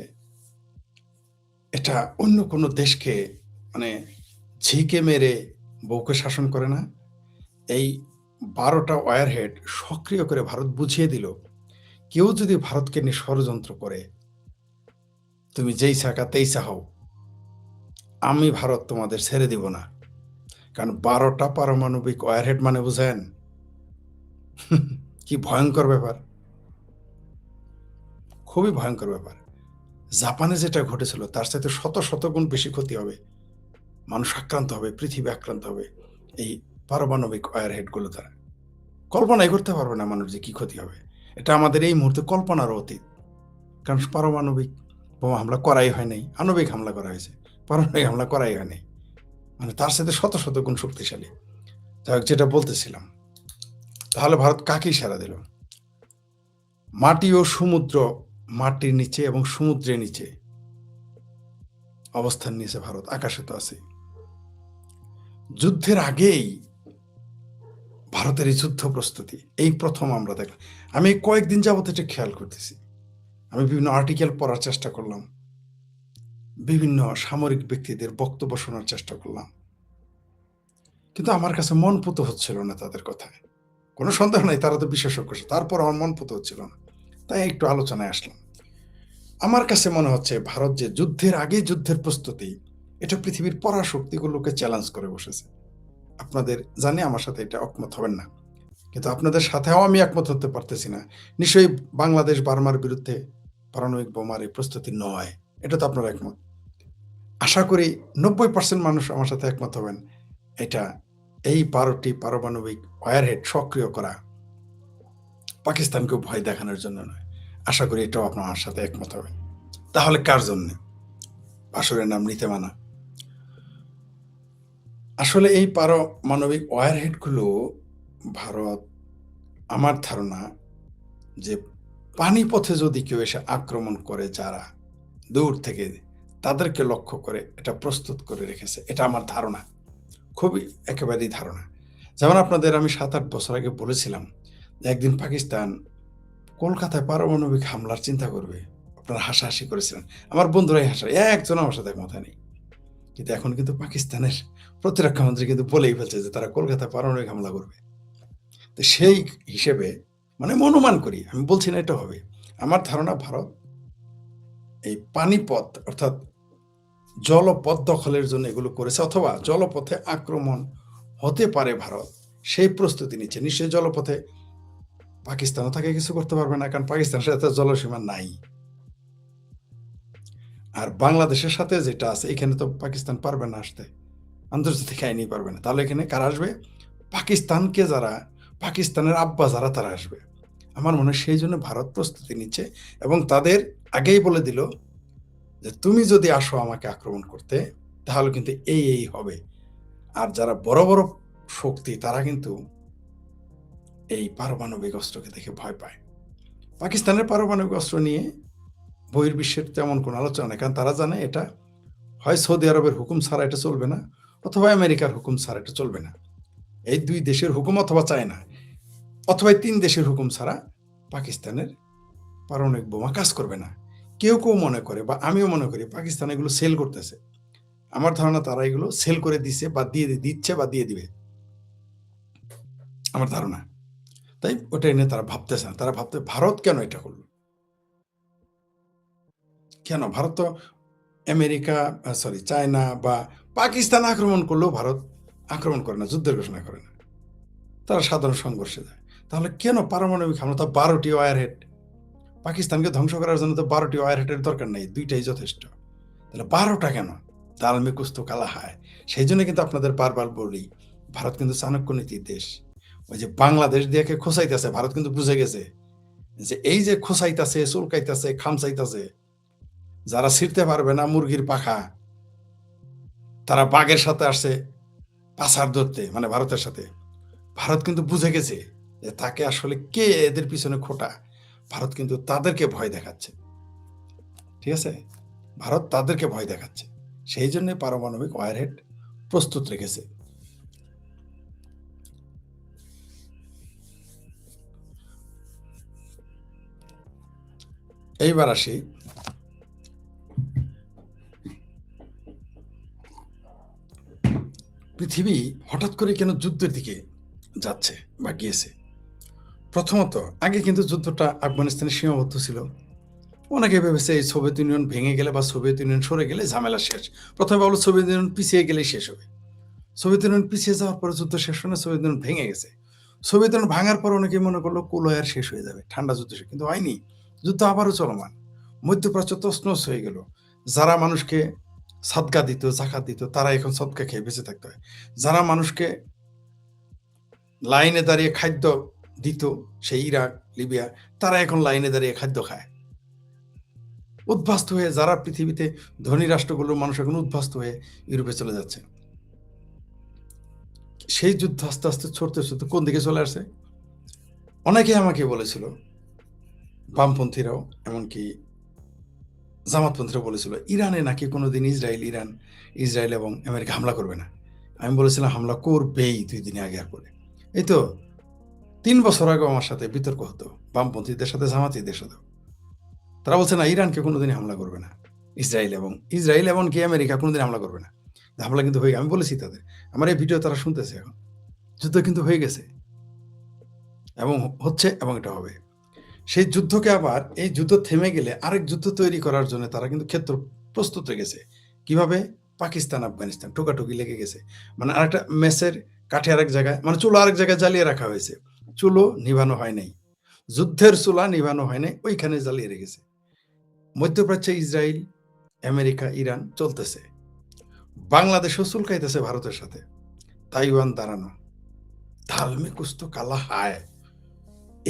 এটা অন্য কোনো দেশকে মানে ঝিকে মেরে বউকে শাসন করে না, এই 12টা ওয়ারহেড সক্রিয় করে ভারত বুঝিয়ে দিল, কেউ যদি ভারতকে নিয়ে ষড়যন্ত্র করে, তুমি যেই চাকা তেই চাও, আমি ভারত তোমাদের ছেড়ে দিব না। কারণ 12টা পারমাণবিক ওয়ারহেড মানে বুঝেন কি ভয়ঙ্কর ব্যাপার, খুবই ভয়ঙ্কর ব্যাপার। জাপানে যেটা ঘটেছিল তার সাথে শত শত গুণ বেশি ক্ষতি হবে, মানুষ আক্রান্ত হবে, পৃথিবী আক্রান্ত হবে এই পারমাণবিক ওয়ারহেডগুলো দ্বারা। কল্পনাই করতে পারবে না মানুষ যে কি ক্ষতি হবে। এটা আমাদের এই মুহূর্তে কল্পনারও অতীত, কারণ পারমাণবিক বোমা হামলা করাই হয় নাই, আণবিক হামলা করা হয়েছে, পারমাণবিক হামলা করাই হয় নাই, মানে তার সাথে শত শত গুণ শক্তিশালী। যাই হোক, যেটা বলতেছিলাম, তাহলে ভারত কাকে ইশারা দিল? মাটি ও সমুদ্র, মাটির নিচে এবং সমুদ্রের নিচে অবস্থান নিয়েছে ভারত, আকাশে তো আছে। যুদ্ধের আগেই ভারতের এই যুদ্ধ প্রস্তুতি এই প্রথম আমরা দেখলাম। আমি কয়েকদিন যাবত এটা খেয়াল করতেছি, আমি বিভিন্ন আর্টিকেল পড়ার চেষ্টা করলাম, বিভিন্ন সামরিক ব্যক্তিদের বক্তব্য শোনার চেষ্টা করলাম, কিন্তু আমার কাছে মন পুত হচ্ছিল না তাদের কথায়। কোনো সন্দেহ নাই তারা তো বিশেষজ্ঞ, তারপর আমার মন পুত হচ্ছিল না, তাই একটু আলোচনায় আসলাম। আমার কাছে মনে হচ্ছে ভারত যে যুদ্ধের আগে যুদ্ধের প্রস্তুতি, এটা পৃথিবীর পরাশক্তিগুলোকে চ্যালেঞ্জ করে বসেছে। আপনাদের জানি আমার সাথে এটা একমত হবেন না, কিন্তু আপনাদের সাথেও আমি একমত হতে পারতেছি না। নিশ্চয়ই বাংলাদেশ বার্মার বিরুদ্ধে পারমাণবিক বোমার এই প্রস্তুতি নয়, এটা তো আপনারা একমত। আশা করি 90% মানুষ আমার সাথে একমত হবেন, এটা এই 12টি পারমাণবিক ওয়ারহেড সক্রিয় করা পাকিস্তানকে ভয় দেখানোর জন্য নয়। আশা করি এটাও আপনার আমার সাথে একমত হবেন। তাহলে কার জন্য? আসরের নাম নিতে মানা। আসলে এই পারমাণবিক ওয়ারহেডগুলো ভারত, আমার ধারণা যে পানিপথে যদি কেউ এসে আক্রমণ করে, যারা দূর থেকে, তাদেরকে লক্ষ্য করে এটা প্রস্তুত করে রেখেছে, এটা আমার ধারণা, খুবই একেবারেই ধারণা। যেমন আপনাদের আমি 7-8 বছর আগে বলেছিলাম যে একদিন পাকিস্তান কলকাতায় পারমাণবিক হামলার চিন্তা করবে, আপনারা হাসাহাসি করেছিলেন, আমার বন্ধুরাই হাসা, একজন আমার সাথে একমত নেই। কিন্তু এখন কিন্তু পাকিস্তানের প্রতিরক্ষা মন্ত্রী কিন্তু বলেই ফেলছে যে তারা কলকাতায় পারমাণবিক হামলা করবে। তো সেই হিসেবে মানে অনুমান করি, আমি বলছি না এটা হবে, আমার ধারণা ভারত এই পানিপথ অর্থাৎ জলপথ দখলের জন্য এগুলো করেছে, অথবা জলপথে আক্রমণ হতে পারে ভারত সেই প্রস্তুতি নিচ্ছে। নিশ্চয়ই জলপথে পাকিস্তানও তাকে কিছু করতে পারবে না, কারণ পাকিস্তানের সাথে জলসীমা নাই। আর বাংলাদেশের সাথে যেটা আছে, এখানে তো পাকিস্তান পারবে না আসতে, আন্তর্জাতিক আইনই পারবে না। তাহলে এখানে কারা আসবে? পাকিস্তানকে যারা, পাকিস্তানের আব্বা যারা, তারা আসবে। আমার মনে হয় সেই জন্য ভারত প্রস্তুতি নিচ্ছে এবং তাদের আগেই বলে দিল যে তুমি যদি আসো আমাকে আক্রমণ করতে, তাহলে কিন্তু এই হবে। আর যারা বড় বড় শক্তি, তারা কিন্তু এই পারমাণবিক অস্ত্রকে দেখে ভয় পায়। পাকিস্তানের পারমাণবিক অস্ত্র নিয়ে বহির্বিশ্বের তেমন কোনো আলোচনা নেই, কারণ তারা জানে এটা হয় সৌদি আরবের হুকুম ছাড়া এটা চলবে না, অথবা আমেরিকার হুকুম ছাড়া এটা চলবে না। এই 2 দেশের হুকুম, অথবা চায়না, অথবা 3 দেশের হুকুম ছাড়া পাকিস্তানের পারমাণবিক বোমা কাজ করবে না। কেউ মনে করে, বা আমিও মনে করি, পাকিস্তান এগুলো সেল করতেছে। আমার ধারণা তারা এগুলো সেল করে দিচ্ছে বা দিয়ে দিচ্ছে বা দিয়ে দিবে। আমার ধারণা। তাই ওটা নিয়ে তারা ভাবতেছে না। তারা ভাবতে ভারত কেন এটা করলো? কেন? ভারত তো আমেরিকা, সরি চায়না বা পাকিস্তান আক্রমণ করলেও ভারত আক্রমণ করে না, যুদ্ধের ঘোষণা করে না। তারা সাধারণ সংঘর্ষে যায়। তাহলে কেন পারমাণবিক হামলা? তা ১২টি ওয়ারহেড। পাকিস্তানকে ধ্বংস করার জন্য তো ১২টি ওয়ারহেডের দরকার নেই, ২টাই যথেষ্ট। তাহলে ১২টা কেন? দাল মে কুছ তো কালা হায়। সেই জন্য কিন্তু আপনাদের বারবার বলি, ভারত কিন্তু চাণক্য নীতির দেশ। ওই যে বাংলাদেশ দিয়ে খোঁচাইতেছে, ভারত কিন্তু বুঝে গেছে যে এই যে খোঁচাইতেছে, চুলকাইতেছে, খামচাইতেছে, যারা ছিঁড়তে পারবে না মুরগির পাখা, তারা বাঘের সাথে আসছে পাছার ধরতে, মানে ভারতের সাথে। ভারত কিন্তু বুঝে গেছে যে তাকে আসলে কে এদের পিছনে খোটা। ভারত কিন্তু তাদেরকে ভয় দেখাচ্ছে। ঠিক আছে? ভারত তাদেরকে ভয় দেখাচ্ছে। সেই জন্য পারমাণবিক ওয়ারহেড প্রস্তুত রেখেছে। এইবার আসি পৃথিবী হঠাৎ করে কেন যুদ্ধের দিকে যাচ্ছে বা গিয়েছে। প্রথমত, আগে কিন্তু যুদ্ধটা আফগানিস্তানে সীমাবদ্ধ ছিল। অনেকে ভেবেছে এই সোভিয়েত ইউনিয়ন ভেঙে গেলে বা সোভিয়েত ইউনিয়ন সরে গেলে ঝামেলা শেষ। প্রথমে ভাবলো সোভিয়েত ইউনিয়ন পিছিয়ে গেলেই শেষ হবে। সোভিয়েত ইউনিয়ন পিছিয়ে যাওয়ার পরে যুদ্ধ শেষ হয় না, সোভিয়েত ইউনিয়ন ভেঙে গেছে। সোভিয়েত ইউনিয়ন ভাঙার পর অনেকে মনে করলো কুলয়ার শেষ হয়ে যাবে, ঠান্ডা যুদ্ধ শেষ, কিন্তু হয়নি। যুদ্ধ আবারও চলমান। মধ্যপ্রাচ্য তছনছ হয়ে গেল। যারা মানুষকে সাদকা দিত, জাকাত দিত, তারা এখন সদকা খেয়ে বেঁচে থাকতে হয়। যারা মানুষকে লাইনে দাঁড়িয়ে খাদ্য দিত, সেই ইরাক, লিবিয়া, তারা এখন লাইনে দাঁড়িয়ে খাদ্য খায়। উদ্বাস্ত হয়ে যারা পৃথিবীতে ধনী রাষ্ট্রগুলোর মানুষ এখন উদ্বাস্ত হয়ে ইউরোপে চলে যাচ্ছে। সেই যুদ্ধ আস্তে আস্তে ছড়তে ছড়তে কোন দিকে চলে আসছে? অনেকে আমাকে বলেছিল, বামপন্থীরাও, এমনকি জামাতপন্থীরাও বলেছিল, ইরানে নাকি কোনোদিন ইসরায়েল এবং আমেরিকা হামলা করবে না। আমি বলেছিলাম হামলা করবেই 2 দিন আগে আর পরে। এই তো 3 বছর আগে আমার সাথে বিতর্ক হতো, বামপন্থীদের সাথে, জামাতিদের সাথে। তারা বলছে না, ইরানকে কোনোদিন হামলা করবে না, ইসরায়েল এবং কি আমেরিকা কোনোদিন হামলা করবে না। হামলা কিন্তু হয়ে, আমি বলেছি তাদের, আমার এই ভিডিও তারা শুনতেছে এখন। যুদ্ধ কিন্তু হয়ে গেছে এবং হচ্ছে, এবং এটা হবে। সেই যুদ্ধকে আবার, এই যুদ্ধ থেমে গেলে আরেক যুদ্ধ তৈরি করার জন্য তারা কিন্তু ক্ষেত্র প্রস্তুত হয়ে গেছে। কিভাবে? পাকিস্তান আফগানিস্তান টোকাটুকি লেগে গেছে। মানে আরেকটা মেসের কাঠে আরেক জায়গায়, মানে চুলো আরেক জায়গায় জ্বালিয়ে রাখা হয়েছে। চুলো নিভানো হয় নাই, যুদ্ধের চুলা নিভানো হয় নাই, ওইখানে জ্বালিয়ে রেখেছে। মধ্যপ্রাচ্যে ইসরায়েল, আমেরিকা, ইরান চলতেছে। বাংলাদেশও চুলকাইতেছে ভারতের সাথে। তাইওয়ান দাঁড়ানো, ধালমে কুস্তো কালা হায়।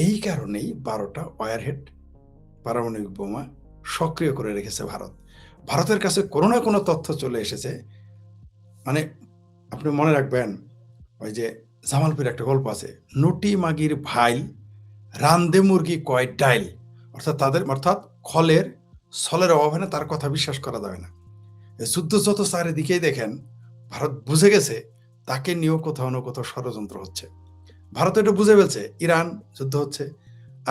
এই কারণেই 12টা ওয়ারহেড পারমাণবিক বোমা সক্রিয় করে রেখেছে ভারত। ভারতের কাছে কোনো না কোনো তথ্য চলে এসেছে। মানে আপনি মনে রাখবেন, ওই যে জামালপুরের একটা গল্প আছে, নটি মাগির ভাইল রান্দে মুরগি কয় ডাইল। অর্থাৎ খলের ছলের অভাবে না, তার কথা বিশ্বাস করা যাবে না। যুদ্ধ যত চারিদিকেই দেখেন, ভারত বুঝে গেছে তাকে নিয়েও কোথাও না কোথাও ষড়যন্ত্র হচ্ছে। ভারত এটা বুঝে ফেলছে, ইরান যুদ্ধ হচ্ছে,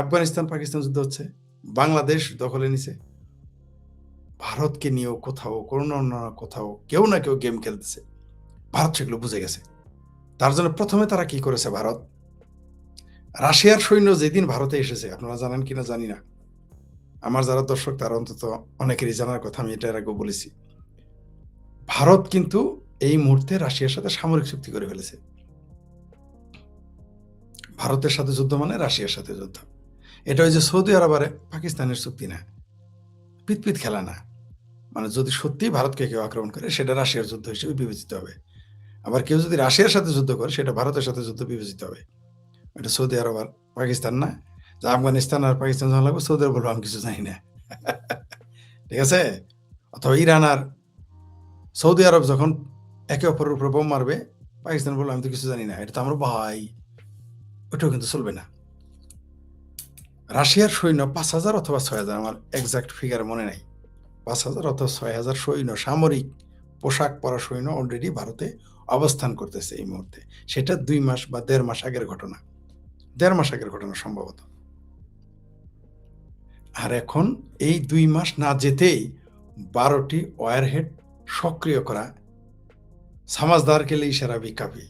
আফগানিস্তান পাকিস্তান যুদ্ধ হচ্ছে, বাংলাদেশ দখলে নিছে। ভারতকে নিয়েও কোথাও কোনো না কোথাও কেউ না কেউ গেম খেলতেছে। ভারত সেগুলো বুঝে গেছে। তার জন্য প্রথমে তারা কি করেছে? ভারত, রাশিয়ার সৈন্য যেদিন ভারতে এসেছে, আপনারা জানেন কিনা জানি না, আমার যারা দর্শক তারা অন্তত অনেকেরই জানার কথা, আমি এটা এর আগেও বলেছি। ভারত কিন্তু এই মুহূর্তে রাশিয়ার সাথে সামরিক চুক্তি করে ফেলেছে। ভারতের সাথে যুদ্ধ মানে রাশিয়ার সাথে যুদ্ধ। এটা ওই যে সৌদি আরব আর পাকিস্তানের চুক্তি না, পিতপিত খেলা না। মানে যদি সত্যি ভারতকে কেউ আক্রমণ করে, সেটা রাশিয়ার যুদ্ধ হিসেবে বিবেচিত হবে। আবার কেউ যদি রাশিয়ার সাথে যুদ্ধ করে, সেটা ভারতের সাথে যুদ্ধ বিবেচিত হবে। এটা সৌদি আরব আর পাকিস্তান না, যে আফগানিস্তান আর পাকিস্তান যখন লাগবে, সৌদি আরব বলবো আমি কিছু জানি না। ঠিক আছে? অথবা ইরান আর সৌদি আরব যখন একে অপরের উপর বোম মারবে, পাকিস্তান বলবো আমি তো কিছু জানি না, এটা তো আমার ভাই। ওটাও কিন্তু চলবে না। রাশিয়ার সৈন্য 5,000 অথবা 6,000, আমার এক্সাক্ট ফিগার মনে নাই, 5,000 অথবা 6,000 সৈন্য, সামরিক পোশাক পরা সৈন্য অলরেডি ভারতে অবস্থান করতেছে এই মুহূর্তে। সেটা 2 মাস বা 1.5 মাস আগের ঘটনা, 1.5 মাস আগের ঘটনা সম্ভবত। আর এখন এই 2 মাস না যেতেই 12টি ওয়ারহেড সক্রিয় করা, সামাজদার কে লিয়ে ইশারা ভি কাফি।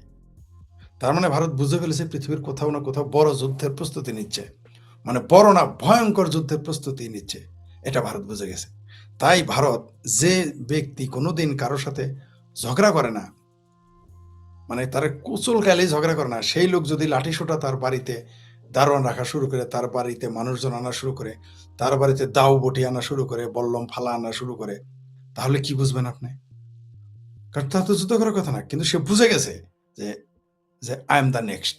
তার মানে ভারত বুঝে ফেলেছে পৃথিবীর কোথাও না কোথাও বড় যুদ্ধের প্রস্তুতি নিচ্ছে, মানে বড় না ভয়ঙ্কর যুদ্ধের প্রস্তুতি নিচ্ছে, এটা ভারত বুঝে গেছে। তাই ভারত, যে ব্যক্তি কোনোদিন কারোর সাথে ঝগড়া করে না, মানে তার কুচল গালেই ঝগড়া করে না, সেই লোক যদি লাঠিসোঁটা তার বাড়িতে দারোয়ান রাখা শুরু করে, তার বাড়িতে মানুষজন আনা শুরু করে, তার বাড়িতে দাও বটি আনা শুরু করে, বল্লম ফালা আনা শুরু করে, তাহলে কি বুঝবেন আপনি? কারণ তার তো যুদ্ধ করার কথা না, কিন্তু সে বুঝে গেছে যে যে আই এম দ্য নেক্সট।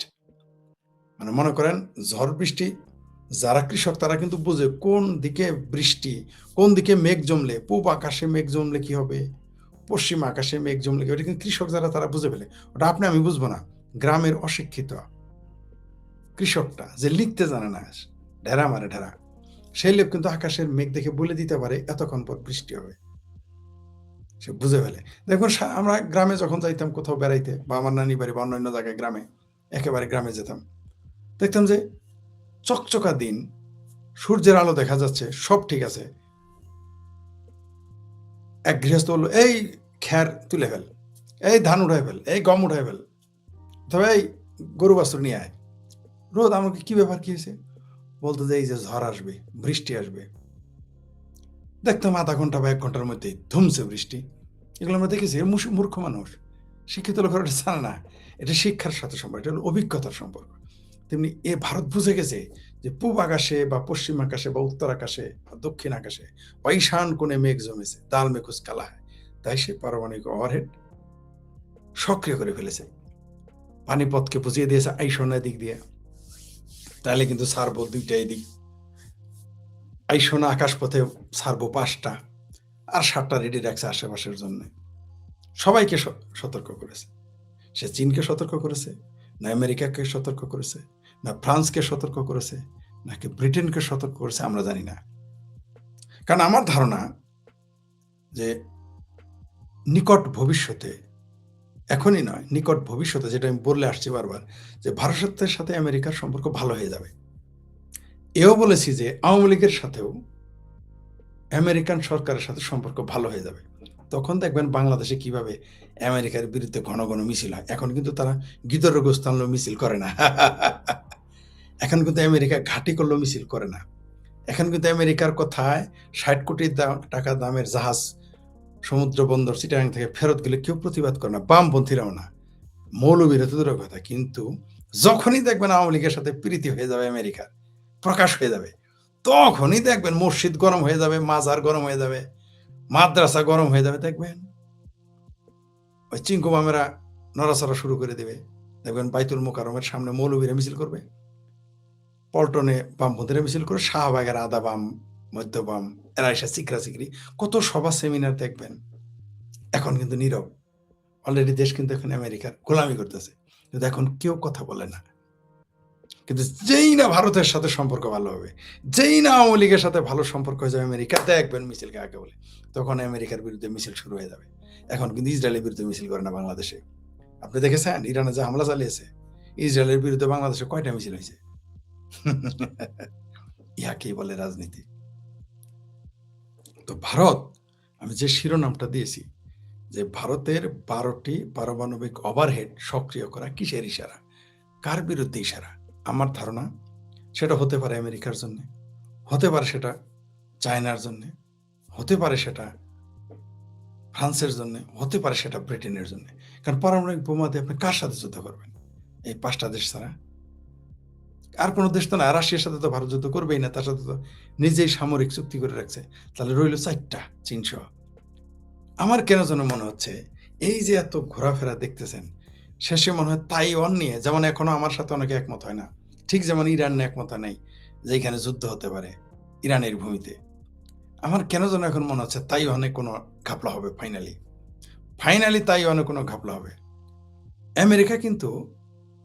মানে মনে করেন ঝড় বৃষ্টি, যারা কৃষক তারা কিন্তু বুঝে কোন দিকে বৃষ্টি, কোন দিকে মেঘ জমলে, পূব আকাশে মেঘ জমলে কি হবে, পশ্চিম আকাশে মেঘ জমলে কি হবে, এটা কিন্তু কৃষক যারা তারা বুঝে ফেলে। ওটা আপনি আমি বুঝবো না, গ্রামের অশিক্ষিত কৃষকটা যে লিখতে জানে না, ঢেরা মারে ঢেরা, সেই লোক কিন্তু আকাশের মেঘ দেখে বলে দিতে পারে এতক্ষণ পর বৃষ্টি হবে, সে বুঝে ফেলে। দেখুন আমরা গ্রামে যখন যাইতাম কোথাও বেড়াইতে, বা আমার নানি বাড়ি বা অন্যান্য জায়গায় গ্রামে, একেবারে গ্রামে যেতাম, দেখতাম যে চকচকা দিন, সূর্যের আলো দেখা যাচ্ছে, সব ঠিক আছে, এক গৃহস্থ বললো এই খ্যার তুলে ফেল, এই ধান উঠাই ফেল, এই গম উঠাই ফেল, তবে এই গরু বাছুর নিয়ে আয়। রোদ, আমাকে কি ব্যাপার, কি হয়েছে? বলতো যে এই যে ঝড় আসবে, বৃষ্টি আসবে। দেখতাম আধা ঘন্টা বা 1 ঘন্টার মধ্যে ধুমছে বৃষ্টি। এগুলো আমরা দেখেছি, এর মূর্খ মানুষ, শিক্ষিত লোকের এটা জানে না, এটা শিক্ষার সাথে সম্পর্ক, এটা হলো অভিজ্ঞতার সম্পর্ক। তেমনি এ ভারত বুঝে গেছে যে পূব আকাশে বা পশ্চিম আকাশে বা উত্তর আকাশে বা দক্ষিণ আকাশে বা ঈশান কোণে মেঘ জমেছে, দাল মে কুছ কালা হয়। তাই সে পারমাণবিক ওভারহেড সক্রিয় করে ফেলেছে, পানিপথকে বুঝিয়ে দিয়েছে আইসনের দিক দিয়ে, তাহলে কিন্তু ছাড়বো 2টা দিক, আইসনা আকাশপথে ছাড়বো 5টা, আর 7টা রেডি রাখছে আশেপাশের জন্য। সবাইকে সতর্ক করেছে। সে চীনকে সতর্ক করেছে, না আমেরিকাকে সতর্ক করেছে, না ফ্রান্সকে সতর্ক করেছে, নাকি ব্রিটেনকে সতর্ক করেছে, আমরা জানি না। কারণ আমার ধারণা যে নিকট ভবিষ্যতে, এখনই নয়, নিকট ভবিষ্যতে, যেটা আমি বলে আসছি বারবার, যে ভারতের সাথে আমেরিকার সম্পর্ক ভালো হয়ে যাবে। এও বলেছি যে আওয়ামী লীগের সাথেও আমেরিকান সরকারের সাথে সম্পর্ক ভালো হয়ে যাবে। তখন দেখবেন বাংলাদেশে কিভাবে আমেরিকার বিরুদ্ধে ঘন ঘন মিছিল হয়। এখন কিন্তু তারা গিদরগোস্ত আনলেও মিছিল করে না। এখন কিন্তু আমেরিকা ঘাঁটি করলেও মিছিল করে না। এখন কিন্তু আমেরিকার কথায় 60 কোটি টাকা দামের জাহাজ সমুদ্র বন্দর চিটাগাং থেকে ফেরত গেলে কেউ প্রতিবাদ করে না, বামপন্থীরাও না, মৌলবীরা তো দূরের কথা। কিন্তু যখনই দেখবেন আওয়ামী লীগের সাথে প্রীতি হয়ে যাবে আমেরিকার, প্রকাশ হয়ে যাবে, তখনই দেখবেন মসজিদ গরম হয়ে যাবে, মাজার গরম হয়ে যাবে, মাদ্রাসা গরম হয়ে যাবে। দেখবেন ওই চিঙ্কু মামেরা নড়াচড়া শুরু করে দেবে। দেখবেন বাইতুল মোকাররমের সামনে মৌলবীরা মিছিল করবে, পল্টনে বামপন্থীরা মিছিল করে, শাহবাগের আধা বাম, মধ্য বাম, এরা এসে চিকরা চিকরি কত সভা সেমিনার দেখবেন। এখন কিন্তু নীরব, অলরেডি দেশ কিন্তু এখন আমেরিকার গোলামি করতেছে, কিন্তু এখন কেউ কথা বলে না। কিন্তু যেই না ভারতের সাথে সম্পর্ক ভালো হবে, যেই না আওয়ামী লীগের সাথে ভালো সম্পর্ক হয়ে যাবে আমেরিকা, দেখবেন মিছিলকে আগে বলে, তখন আমেরিকার বিরুদ্ধে মিছিল শুরু হয়ে যাবে। এখন কিন্তু ইসরায়েলের বিরুদ্ধে মিছিল করে না বাংলাদেশে। আপনি দেখেছেন ইরানে যে হামলা চালিয়েছে, ইসরায়েলের বিরুদ্ধে বাংলাদেশে কয়টা মিছিল হয়েছে? ইহাকেই বলে রাজনীতি। তো ভারত, আমি যে শিরোনামটা দিয়েছি যে ভারতের 12টি পারমাণবিক ওভারহেড সক্রিয় করা কিসের ইশারা, কার বিরুদ্ধে ইশারা? আমার ধারণা সেটা হতে পারে আমেরিকার জন্য, হতে পারে সেটা চায়নার জন্য, হতে পারে সেটা ফ্রান্সের জন্য, হতে পারে সেটা ব্রিটেনের জন্য। কারণ পারমাণবিক বোমা দিয়ে আপনি কার সাথে যুদ্ধ করবেন? এই 5টা দেশ ছাড়া আর কোনো দেশ তো না। রাশিয়ার সাথে তো ভারত যুদ্ধ করবেই না, তার সাথে তো নিজেই সামরিক চুক্তি করে রাখছে। তাহলে রইল 4টা, চীন সহ। আমার কেন যেন মনে হচ্ছে এই যে এত ঘোরাফেরা দেখতেছেন, শেষে মনে হয় তাইওয়ান নিয়ে, যেমন এখনো আমার সাথে অনেকে একমত হয় না, ঠিক যেমন ইরান নিয়ে একমত হয় নাই যে এখানে যুদ্ধ হতে পারে ইরানের ভূমিতে। আমার কেন যেন এখন মনে হচ্ছে তাইওয়ানে কোনো ঘাপলা হবে, ফাইনালি তাইওয়ানে কোনো ঘাপলা হবে। আমেরিকা কিন্তু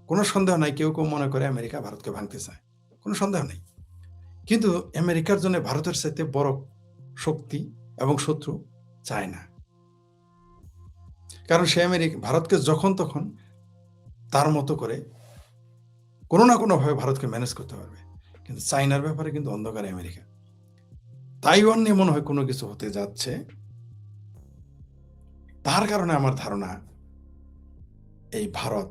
কোনো সন্দেহ নাই, কেউ কেউ মনে করে আমেরিকা ভারতকে ভাঙতে চায়, কোনো সন্দেহ নেই। কিন্তু আমেরিকার জন্য ভারতের চাইতে বড় শক্তি এবং শত্রু চায় না। কারণ সে ভারতকে যখন তখন তার মতো করে কোনো না কোনোভাবে ভারতকে ম্যানেজ করতে পারবে। কিন্তু চায়নার ব্যাপারে কিন্তু অন্ধকারে আমেরিকা। তাইওয়ান নিয়ে মনে হয় কোনো কিছু হতে যাচ্ছে, তার কারণে আমার ধারণা এই ভারত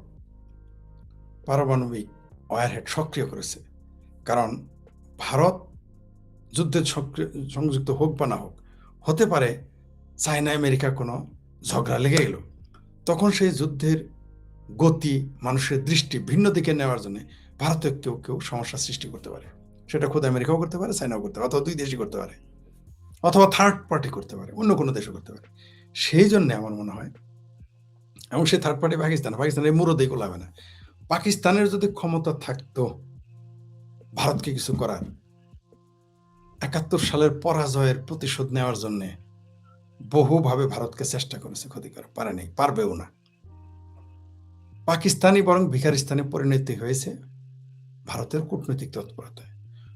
পারমাণবিক ওয়ারহেড সক্রিয় করেছে। কারণ ভারত যুদ্ধে সংযুক্ত হোক বা না হোক, হতে পারে চায়না আমেরিকা কোনো ঝগড়া লেগে গেল, তখন সেই যুদ্ধের গতি, মানুষের দৃষ্টি ভিন্ন দিকে নেওয়ার জন্য ভারতীয় কেউ কেউ সমস্যার সৃষ্টি করতে পারে। সেটা খোদ আমেরিকাও করতে পারে, চায়নাও করতে পারে, অথবা দুই দেশই করতে পারে, অথবা থার্ড পার্টি করতে পারে, অন্য কোনো দেশও করতে পারে। সেই জন্য আমার মনে হয়, এবং সেই থার্ড পার্টি পাকিস্তানের মুরদেই গোলাবে না। পাকিস্তানের যদি ক্ষমতা থাকতো ভারতকে কিছু করার, ৭১ সালের পরাজয়ের প্রতিশোধ নেওয়ার জন্য বহুভাবে ভারতকে চেষ্টা করেছে, ক্ষতি করা পারেনি, পারবেও না। পাকিস্তানি বরং ভিখারিস্তানে পরিণতি হয়েছে ভারতের কূটনৈতিক তৎপরতায়।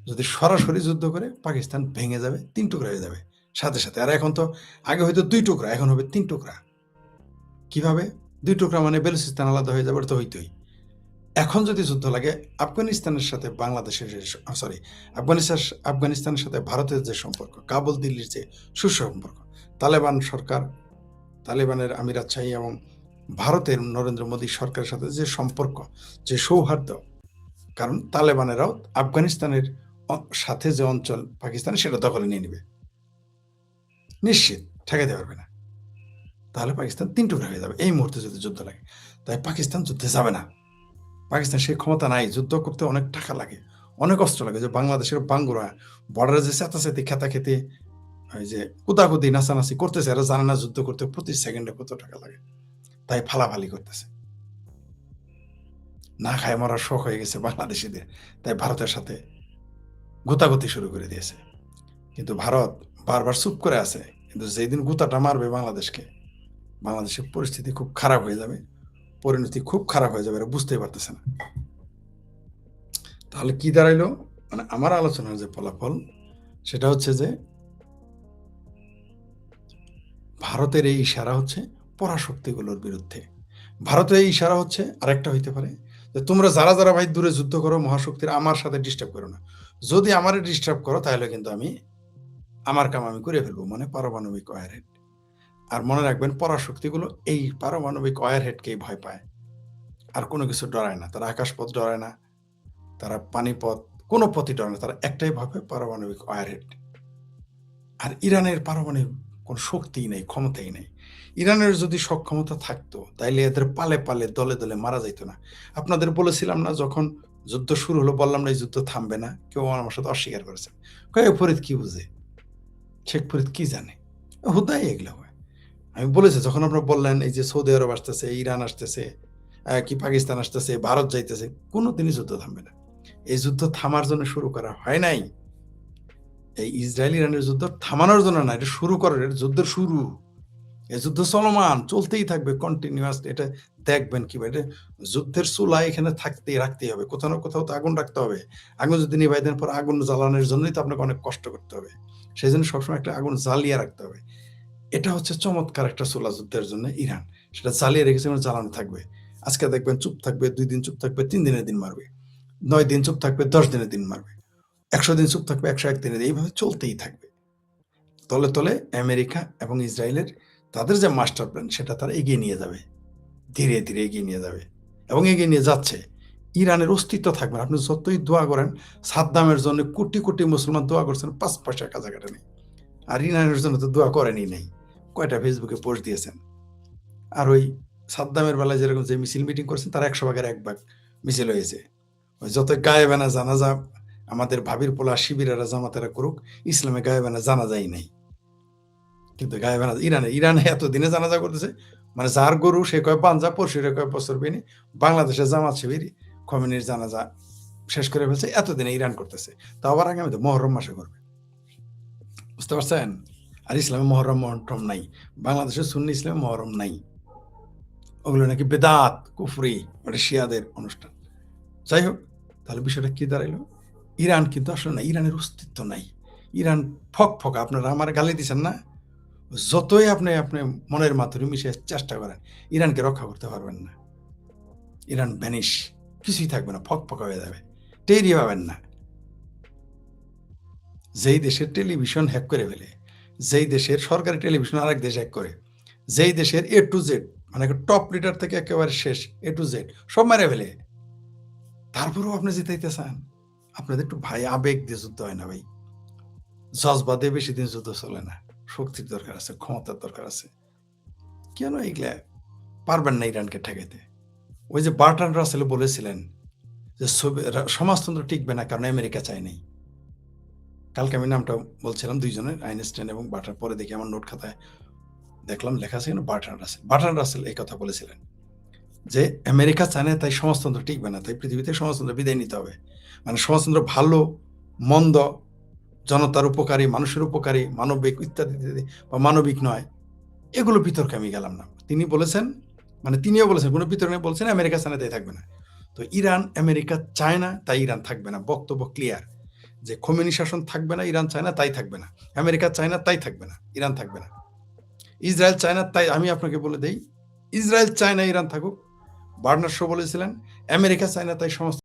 যদি সরাসরি যুদ্ধ করে পাকিস্তান ভেঙে যাবে, ৩ টুকরা হয়ে যাবে সাথে সাথে। আর এখন তো আগে হয়তো ২ টুকরা, এখন হবে ৩ টুকরা। কিভাবে ২ টুকরা? মানে বেলুচিস্তান আলাদা হয়ে যাবে, তো হইতোই। এখন যদি যুদ্ধ লাগে, আফগানিস্তানের সাথে বাংলাদেশের আফগানিস্তানের সাথে ভারতের যে সম্পর্ক, কাবুল দিল্লির যে সুসম্পর্ক, তালেবান সরকার, তালেবানের আমিরাত শাহী এবং ভারতের নরেন্দ্র মোদী সরকারের সাথে যে সম্পর্ক, যে সৌহার্দ্য, কারণ তালেবানেরাও আফগানিস্তানের সাথে যে অঞ্চল পাকিস্তানের, সেটা দখলে নিয়ে নেবে নিশ্চিত, ঠেকাতে পারবে না। তাহলে পাকিস্তান ৩ টুকরা হয়ে যাবে এই মুহূর্তে যদি যুদ্ধ লাগে। তাই পাকিস্তান যুদ্ধে যাবে না। পাকিস্তান সেই ক্ষমতা নাই, যুদ্ধ করতে অনেক টাকা লাগে, অনেক অস্ত্র লাগে। যে বাংলাদেশের বাঙ্গুরা বর্ডারে যে চেতাচেতি খেতাখেতি, ওই যে কুদাকুদি নাচানাচি করতেছে, এরা জানে না যুদ্ধ করতে প্রতি সেকেন্ডে কত টাকা লাগে, তাই ফালাফালি করতেছে। না খায় মরার শখ হয়ে গেছে বাংলাদেশিদের, তাই ভারতের সাথে গোতাগুতি শুরু করে দিয়েছে। কিন্তু ভারত বারবার চুপ করে আছে, কিন্তু যেদিন গুতাটা মারবে বাংলাদেশকে, বাংলাদেশের পরিস্থিতি খুব খারাপ হয়ে যাবে, পরিণতি খুব খারাপ হয়ে যাবে, এরা বুঝতেই পারতেছে না। তাহলে কি দাঁড়াইলো? মানে আমার আলোচনার যে ফলাফল, সেটা হচ্ছে যে ভারতের এই ইশারা হচ্ছে পরাশক্তিগুলোর বিরুদ্ধে। ভারতের এই ইশারা হচ্ছে আরেকটা হইতে পারে যে তোমরা যারা যারা ভাই দূরে যুদ্ধ করো মহাশক্তির, আমার সাথে ডিস্টার্ব করো না। যদি আমারে ডিস্টার্ব করো তাহলে কিন্তু আমি আমার কাম আমি করে ফেলবো, মানে পারমাণবিক ওয়ারহেড। আর মনে রাখবেন, পরাশক্তিগুলো এই পারমাণবিক ওয়ারহেডকেই ভয় পায়, আর কোনো কিছু ডরায় না। তারা আকাশপথ ডরায় না, তারা পানিপথ, কোনো পথই ডরায় না, তারা একটাই ভাবে পারমাণবিক ওয়ারহেড। আর ইরানের পারমাণবিক কোনো শক্তিই নেই, ক্ষমতাই নেই। ইরানের যদি সক্ষমতা থাকতো তাইলে এদের পালে পালে দলে দলে মারা যাইতো না। আপনাদের বলেছিলাম না, যখন যুদ্ধ শুরু হলো বললাম না এই যুদ্ধ থামবে না, কেউ আমার সাথে অস্বীকার করেছে। কয়ে ফরিদ কি বুঝে, শেখ ফরিদ কি জানে, হুদাই এগুলো হয়। আমি বলেছি, যখন আপনারা বললেন এই যে সৌদি আরব আসতেছে, ইরান আসতেছে, কি পাকিস্তান আসতেছে, ভারত যাইতেছে, কোনোদিনই যুদ্ধ থামবে না। এই যুদ্ধ থামার জন্য শুরু করা হয় নাই। এই ইসরায়েল ইরানের যুদ্ধ থামানোর জন্য না, এটা শুরু করার, এটা যুদ্ধের শুরু। এই যুদ্ধ চলমান, চলতেই থাকবে কন্টিনিউয়াস। এটা দেখবেন কিভাবে, এটা যুদ্ধের চুলা এখানে রাখতেই হবে, কোথাও না কোথাও তো আগুন রাখতে হবে। আগুন যদি নিভাই দেন, পর আগুন জ্বালানোর জন্যই তো আপনাকে অনেক কষ্ট করতে হবে। সেই জন্য সবসময় একটা আগুন জ্বালিয়ে রাখতে হবে। এটা হচ্ছে চমৎকার একটা চুলা যুদ্ধের জন্য ইরান, সেটা জ্বালিয়ে রেখেছে, জ্বালানো থাকবে। আজকে দেখবেন চুপ থাকবে, 2 দিন চুপ থাকবে, 3 দিনের দিন মারবে, 9 দিন চুপ থাকবে, 10 দিনের দিন মারবে, 100 দিন চুপ থাকবে, 101 দিনের দিন, এইভাবে চলতেই থাকবে। তলে তলে আমেরিকা এবং ইসরায়েলের তাদের যে মাস্টার প্ল্যান, সেটা তারা এগিয়ে নিয়ে যাবে, ধীরে ধীরে এগিয়ে নিয়ে যাবে, এবং এগিয়ে নিয়ে যাচ্ছে। ইরানের অস্তিত্ব থাকবে না। আপনি যতই দোয়া করেন, সাদ্দামের জন্য কোটি কোটি মুসলমান দোয়া করছেন, 5 পয়সা কাছাকাছি নেই। আর ইরানের জন্য তো দোয়া করেনই নেই, কয়টা ফেসবুকে পোস্ট দিয়েছেন। আর ওই সাদ্দামের বেলায় যেরকম যে মিছিল মিটিং করছেন, তার 100 ভাগের 1 ভাগ মিছিল হয়েছে। ওই যত গায়েবানা জানাজা আমাদের ভাবির পোলা শিবিরেরা জামাতেরা করুক, ইসলামে গায়েবানা জানাজাই নাই। কিন্তু গায়েবানা ইরানে এতদিনে জানাজা করতেছে, মানে যার গরু সে কয় পাঞ্জা, পরশুরে কয় বছর বেনি। বাংলাদেশের জামাত শিবির খমেনির জানাজা শেষ করে ফেলছে, এতদিনে ইরান করতেছে। তা আবার আগামীতে মহরম মাসে করবে, বুঝতে পারছেন? আর ইসলামে মহরম নাই, বাংলাদেশের সুন্নি ইসলামে মহরম নাই। ওগুলো নাকি বেদাত, কুফরি, ওটা শিয়াদের অনুষ্ঠান। যাই হোক, তাহলে বিষয়টা কি দাঁড়াইলো? ইরান কিন্তু আসলে না, ইরানের অস্তিত্ব নাই। ইরান ফকা। আপনারা আমার গালি দিচ্ছেন না, যতই আপনি মনের মাধুরী মিশে চেষ্টা করেন, ইরানকে রক্ষা করতে পারবেন না। ইরান ভ্যানিশ, কিছুই থাকবে না, ফকা হয়ে যাবে, টেরই পাবেন না। যেই দেশের টেলিভিশন হ্যাক করে ফেলে, যেই দেশের সরকারি টেলিভিশন আরেক দেশ হ্যাক করে, যেই দেশের A to Z, মানে টপ লিডার থেকে একেবারে শেষ A to Z সব মেরে ফেলে, তারপরেও আপনি জিতাইতে চান? আপনাদের একটু ভাই আবেগ দিয়ে যুদ্ধ হয় না ভাই, জজবা দিয়ে বেশি দিন যুদ্ধ চলে না। শক্তির দরকার আছে, ক্ষমতার দরকার আছে। কেন এগুলা পারবেন না ইরানকে ঠেকাইতে? ওই যে বার্ট্রান্ড রাসেল বলেছিলেন যে সমাজতন্ত্র টিকবে না কারণ আমেরিকা চায় নাই। কালকে আমি নামটা বলছিলাম দুইজনের, আইনস্টাইন এবং বার্ট্রান্ড। পরে দেখি আমার নোট খাতায় দেখলাম লেখা আছে বার্ট্রান্ড রাসেল। বার্ট্রান্ড রাসেল এই কথা বলেছিলেন যে আমেরিকা চায় না তাই সমাজতন্ত্র টিকবে না, তাই পৃথিবীতে সমাজতন্ত্র বিদায় নিতে হবে। মানে সমাজতন্ত্র ভালো মন্দ, জনতার উপকারী, মানুষের উপকারী, মানবিক ইত্যাদি ইত্যাদি, বা মানবিক নয়, এগুলো বিতর্কে আমি গেলাম না। তিনি বলেছেন, মানে তিনিও বলেছেন, কোনো বিতর্ক নেই, বলছেন আমেরিকা চায় না তাই থাকবে না। তো ইরান আমেরিকা চায় না তাই ইরান থাকবে না, বক্তব্য ক্লিয়ার যে খোমেনি শাসন থাকবে না, ইরান চায় না তাই থাকবে না। আমেরিকা চায় না তাই থাকবে না, ইরান থাকবে না। ইসরায়েল চায় না তাই, আমি আপনাকে বলে দেই, ইসরায়েল চায় না ইরান থাকুক। বার্নার শো বলেছিলেন আমেরিকা চায় না তাই সমস্ত